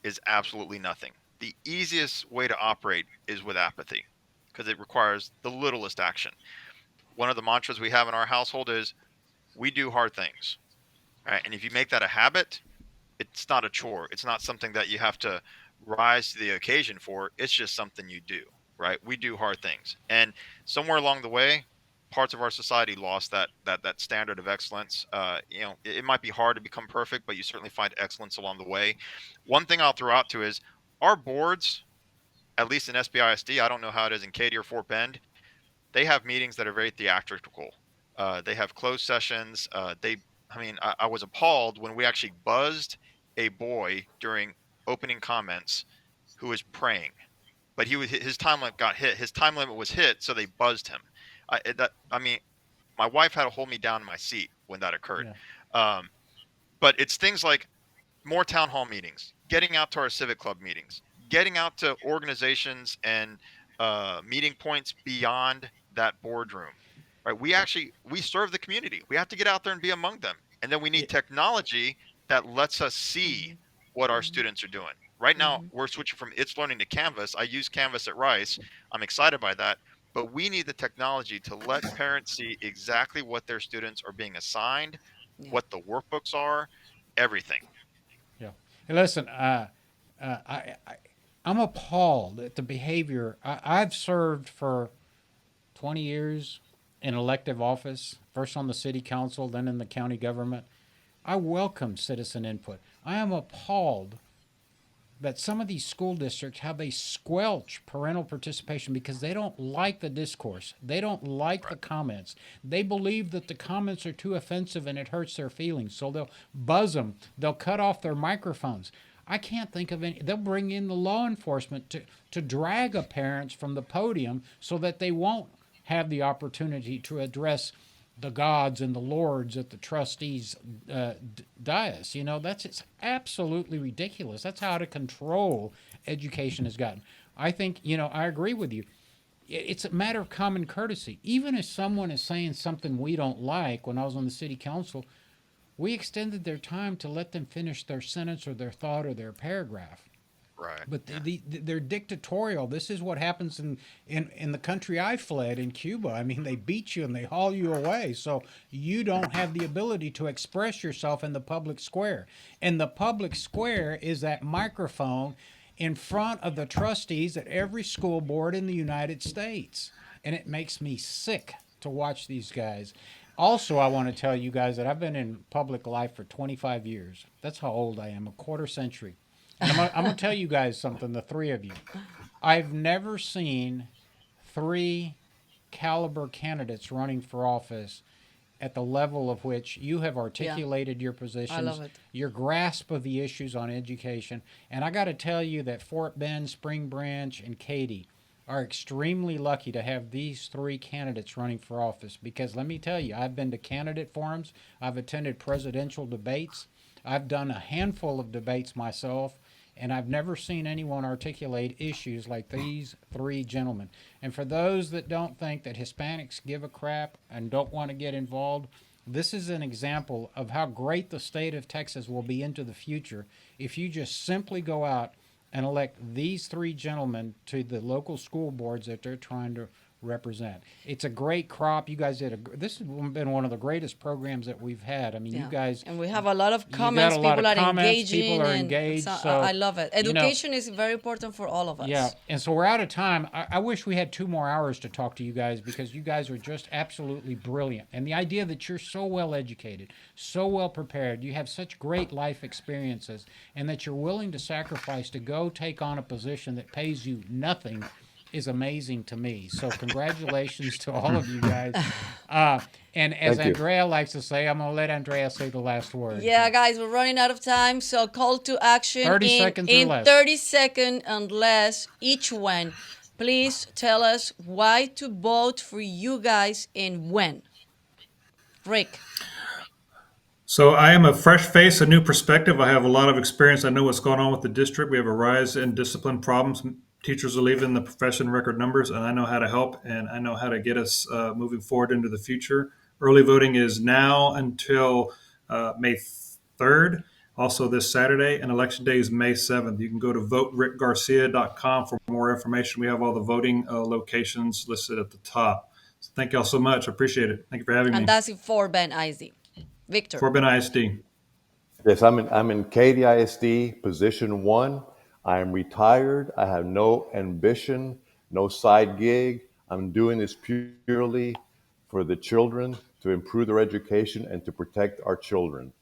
is absolutely nothing. The easiest way to operate is with apathy because it requires the littlest action. One of the mantras we have in our household is we do hard things. All right. And if you make that a habit, it's not a chore. It's not something that you have to rise to the occasion for. It's just something you do, right? We do hard things. And somewhere along the way, parts of our society lost that standard of excellence. It might be hard to become perfect, but you certainly find excellence along the way. One thing I'll throw out to is our boards, at least in SBISD, I don't know how it is in Katy or Fort Bend, they have meetings that are very theatrical. They have closed sessions. I was appalled when we actually buzzed a boy during opening comments who was praying, but his time limit got hit. His time limit was hit, so they buzzed him. I mean, my wife had to hold me down in my seat when that occurred. Yeah. Um, but it's things like more town hall meetings, getting out to our civic club meetings, getting out to organizations and meeting points beyond that boardroom. Right? We serve the community. We have to get out there and be among them. And then we Yeah. need technology that lets us see what our students are doing. Right now, we're switching from It's Learning to Canvas. I use Canvas at Rice. I'm excited by that. But we need the technology to let parents see exactly what their students are being assigned, Yeah. what the workbooks are, everything. Yeah. Hey, listen, I'm appalled at the behavior. I've served for 20 years in elective office, first on the city council, then in the county government, I welcome citizen input. I am appalled that some of these school districts, how they squelch parental participation because they don't like the discourse. They don't like the comments. They believe that the comments are too offensive and it hurts their feelings. So they'll buzz them. They'll cut off their microphones. I can't think of any. They'll bring in the law enforcement to drag a parents from the podium so that they won't have the opportunity to address the gods and the lords at the trustees' dais. You know, it's absolutely ridiculous. That's how out of control education has gotten. I think, I agree with you. It's a matter of common courtesy. Even if someone is saying something we don't like, when I was on the city council, we extended their time to let them finish their sentence or their thought or their paragraph. Right. But they're dictatorial. This is what happens in the country I fled, in Cuba. I mean, they beat you and they haul you away. So you don't have the ability to express yourself in the public square. And the public square is that microphone in front of the trustees at every school board in the United States. And it makes me sick to watch these guys. Also, I want to tell you guys that I've been in public life for 25 years. That's how old I am, a quarter century. And I'm going to tell you guys something, the three of you. I've never seen three caliber candidates running for office at the level of which you have articulated your positions, I love it. your grasp of the issues on education. And I got to tell you that Fort Bend, Spring Branch, and Katy are extremely lucky to have these three candidates running for office, because let me tell you, I've been to candidate forums, I've attended presidential debates, I've done a handful of debates myself, and I've never seen anyone articulate issues like these three gentlemen. And for those that don't think that Hispanics give a crap and don't want to get involved, this is an example of how great the state of Texas will be into the future if you just simply go out and elect these three gentlemen to the local school boards that they're trying to represent. It's a great crop. You guys this has been one of the greatest programs that we've had. I mean, you guys, and we have a lot of you got comments. a lot People of are comments, engaging. people are and engaged, so, so, I love it. you know, Education is very important for all of us. yeah, and so we're out of time. I wish we had 2 more hours to talk to you guys, because you guys are just absolutely brilliant. And the idea that you're so well educated, so well prepared, you have such great life experiences, and that you're willing to sacrifice to go take on a position that pays you nothing is amazing to me. So congratulations to all of you guys. And as Thank you. Andrea likes to say, I'm going to let Andrea say the last word. Yeah, guys, we're running out of time. So call to action 30 seconds or in less. 30 seconds and less each one. Please tell us why to vote for you guys and when. Rick. So I am a fresh face, a new perspective. I have a lot of experience. I know what's going on with the district. We have a rise in discipline problems. Teachers are leaving the profession record numbers, and I know how to help, and I know how to get us moving forward into the future. Early voting is now until May 3rd, also this Saturday, and Election Day is May 7th. You can go to voterickgarcia.com for more information. We have all the voting locations listed at the top. So thank y'all so much. I appreciate it. Thank you for having me. And that's it for Bend ISD. Victor. For Bend ISD. Yes, I'm in Katy ISD, position 1. I am retired. I have no ambition, no side gig. I'm doing this purely for the children, to improve their education and to protect our children.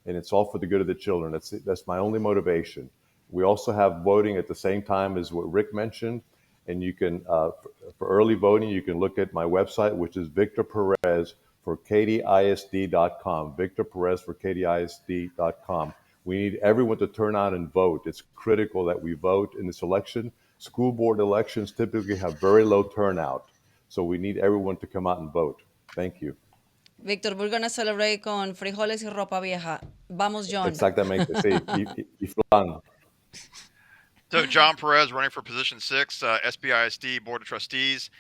And it's all for the good of the children. That's my only motivation. We also have voting at the same time as what Rick mentioned. And you can, for early voting, you can look at my website, which is Victor Perez for KatyISD.com. Victor Perez for KatyISD.com. We need everyone to turn out and vote. It's critical that we vote in this election. School board elections typically have very low turnout. So we need everyone to come out and vote. Thank you. Victor, we're going to celebrate con frijoles y ropa vieja. Vamos, John. Exactamente, sí. Y flan. So John Perez running for position 6, SBISD Board of Trustees,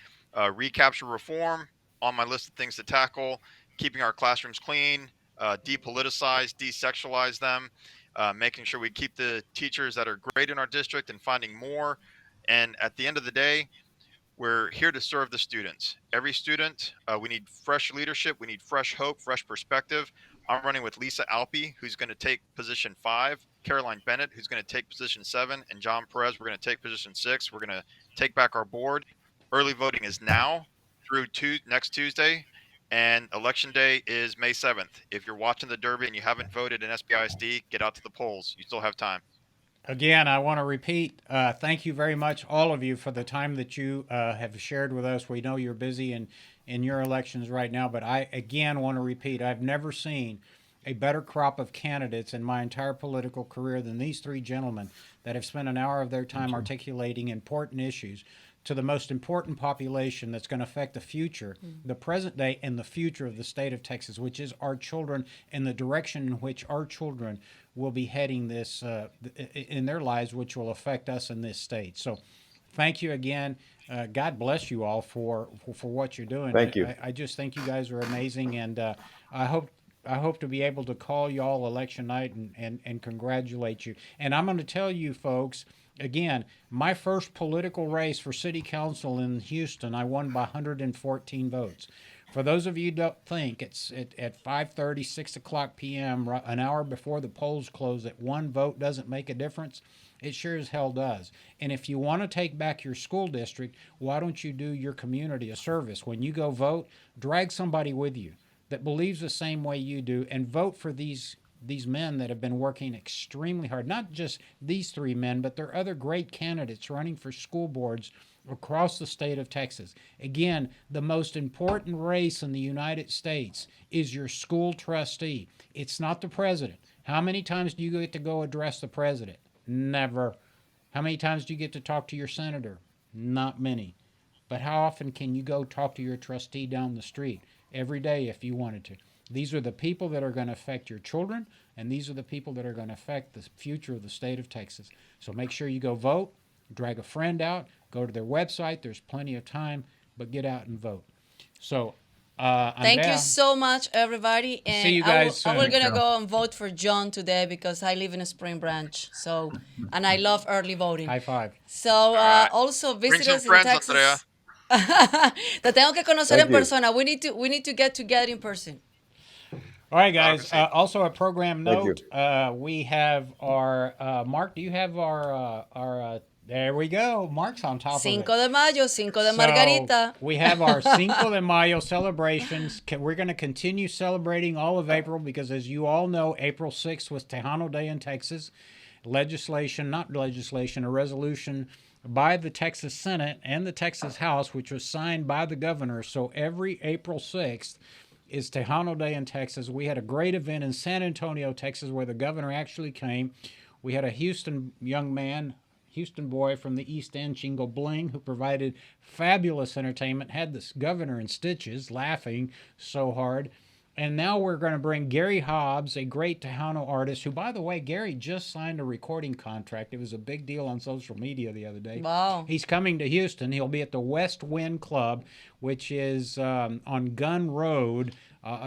recapture reform on my list of things to tackle, keeping our classrooms clean, depoliticize, desexualize them, making sure we keep the teachers that are great in our district and finding more. And at the end of the day, we're here to serve the students. Every student, we need fresh leadership. We need fresh hope, fresh perspective. I'm running with Lisa Alpe, who's going to take position 5, Caroline Bennett, who's going to take position 7, and John Perez, we're going to take position 6. We're going to take back our board. Early voting is now through next Tuesday. And election day is May 7th. If you're watching the Derby and you haven't voted in SBISD, get out to the polls. You still have time. Again, I want to repeat, thank you very much, all of you, for the time that you have shared with us. We know you're busy in your elections right now, but I, again, want to repeat, I've never seen a better crop of candidates in my entire political career than these three gentlemen that have spent an hour of their time articulating important issues to the most important population that's going to affect the future, the present day and the future of the state of Texas, which is our children and the direction in which our children will be heading this in their lives, which will affect us in this state. So thank you again. God bless you all for what you're doing. Thank you. I just think you guys are amazing, and I hope to be able to call y'all election night and congratulate you. And I'm going to tell you folks, again, my first political race for city council in Houston, I won by 114 votes. For those of you who don't think it's at 5:30, 6 o'clock p.m., an hour before the polls close, that one vote doesn't make a difference, it sure as hell does. And if you want to take back your school district, why don't you do your community a service? When you go vote, drag somebody with you that believes the same way you do, and vote for these men that have been working extremely hard. Not just these three men, but there are other great candidates running for school boards across the state of Texas. Again, the most important race in the United States is your school trustee. It's not the president. How many times do you get to go address the president? Never. How many times do you get to talk to your senator? Not many. But how often can you go talk to your trustee down the street? Every day if you wanted to. These are the people that are going to affect your children, and these are the people that are going to affect the future of the state of Texas. So make sure you go vote, drag a friend out, go to their website. There's plenty of time, but get out and vote. So, Thank Andrea, you so much, everybody. And See you guys I will soon. gonna go and vote for John today because I live in a Spring Branch. So, and I love early voting. high five. So, right. also Bring visit some us in friends, Texas. Andrea. Te tengo que conocer Thank en you. persona. We need to get together in person. All right, guys. Obviously. Also, a program Thank you. note. We have our Mark. Do you have our? There we go. Mark's on top of it. Cinco de Mayo, Cinco de So, Margarita. we have our Cinco de Mayo celebrations. We're going to continue celebrating all of April because, as you all know, April 6th was Tejano Day in Texas. A resolution by the Texas Senate and the Texas House, which was signed by the governor. So every April 6th is Tejano Day in Texas. We had a great event in San Antonio, Texas, where the governor actually came. We had a Houston boy from the East End, Chingo Bling, who provided fabulous entertainment, had this governor in stitches, laughing so hard. And now we're going to bring Gary Hobbs, a great Tejano artist, who, by the way, Gary just signed a recording contract. It was a big deal on social media the other day. Wow. He's coming to Houston. He'll be at the West Wind Club, which is on Gun Road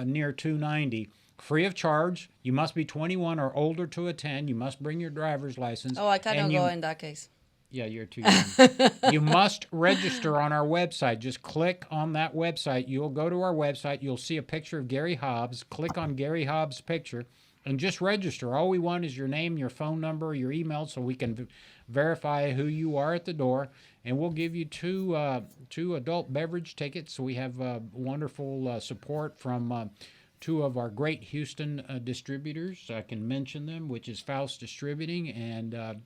near 290. Free of charge. You must be 21 or older to attend. You must bring your driver's license. Oh, I cannot And go in that case. Yeah, you're too young. You must register on our website. Just click on that website. You'll go to our website. You'll see a picture of Gary Hobbs. Click on Gary Hobbs' picture and just register. All we want is your name, your phone number, your email, so we can verify who you are at the door. And we'll give you two adult beverage tickets. We have wonderful support from two of our great Houston distributors. I can mention them, which is Faust Distributing and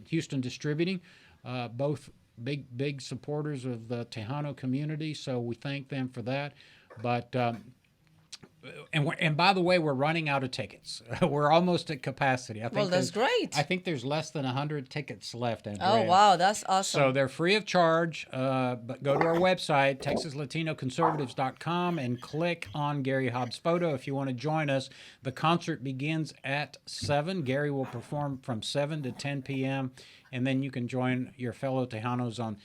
Houston Distributing, both big supporters of the Tejano community. So we thank them for that. But and by the way, we're running out of tickets. We're almost at capacity. I think Well, that's great. I think there's less than 100 tickets left, Andrea. Oh, wow. That's awesome. So they're free of charge, but go to our website, TexasLatinoConservatives.com, and click on Gary Hobbs' photo if you want to join us. The concert begins at 7. Gary will perform from 7 to 10 p.m., and then you can join your fellow Tejanos on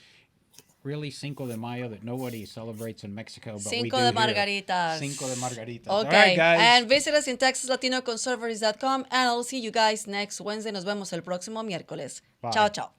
really Cinco de Mayo that nobody celebrates in Mexico, but we do Cinco de here. Margaritas. Cinco de Margaritas. Okay. All right, guys. And visit us in TexasLatinoConservatives.com, and I'll see you guys next Wednesday. Nos vemos el próximo miércoles. Bye. Chao, chao.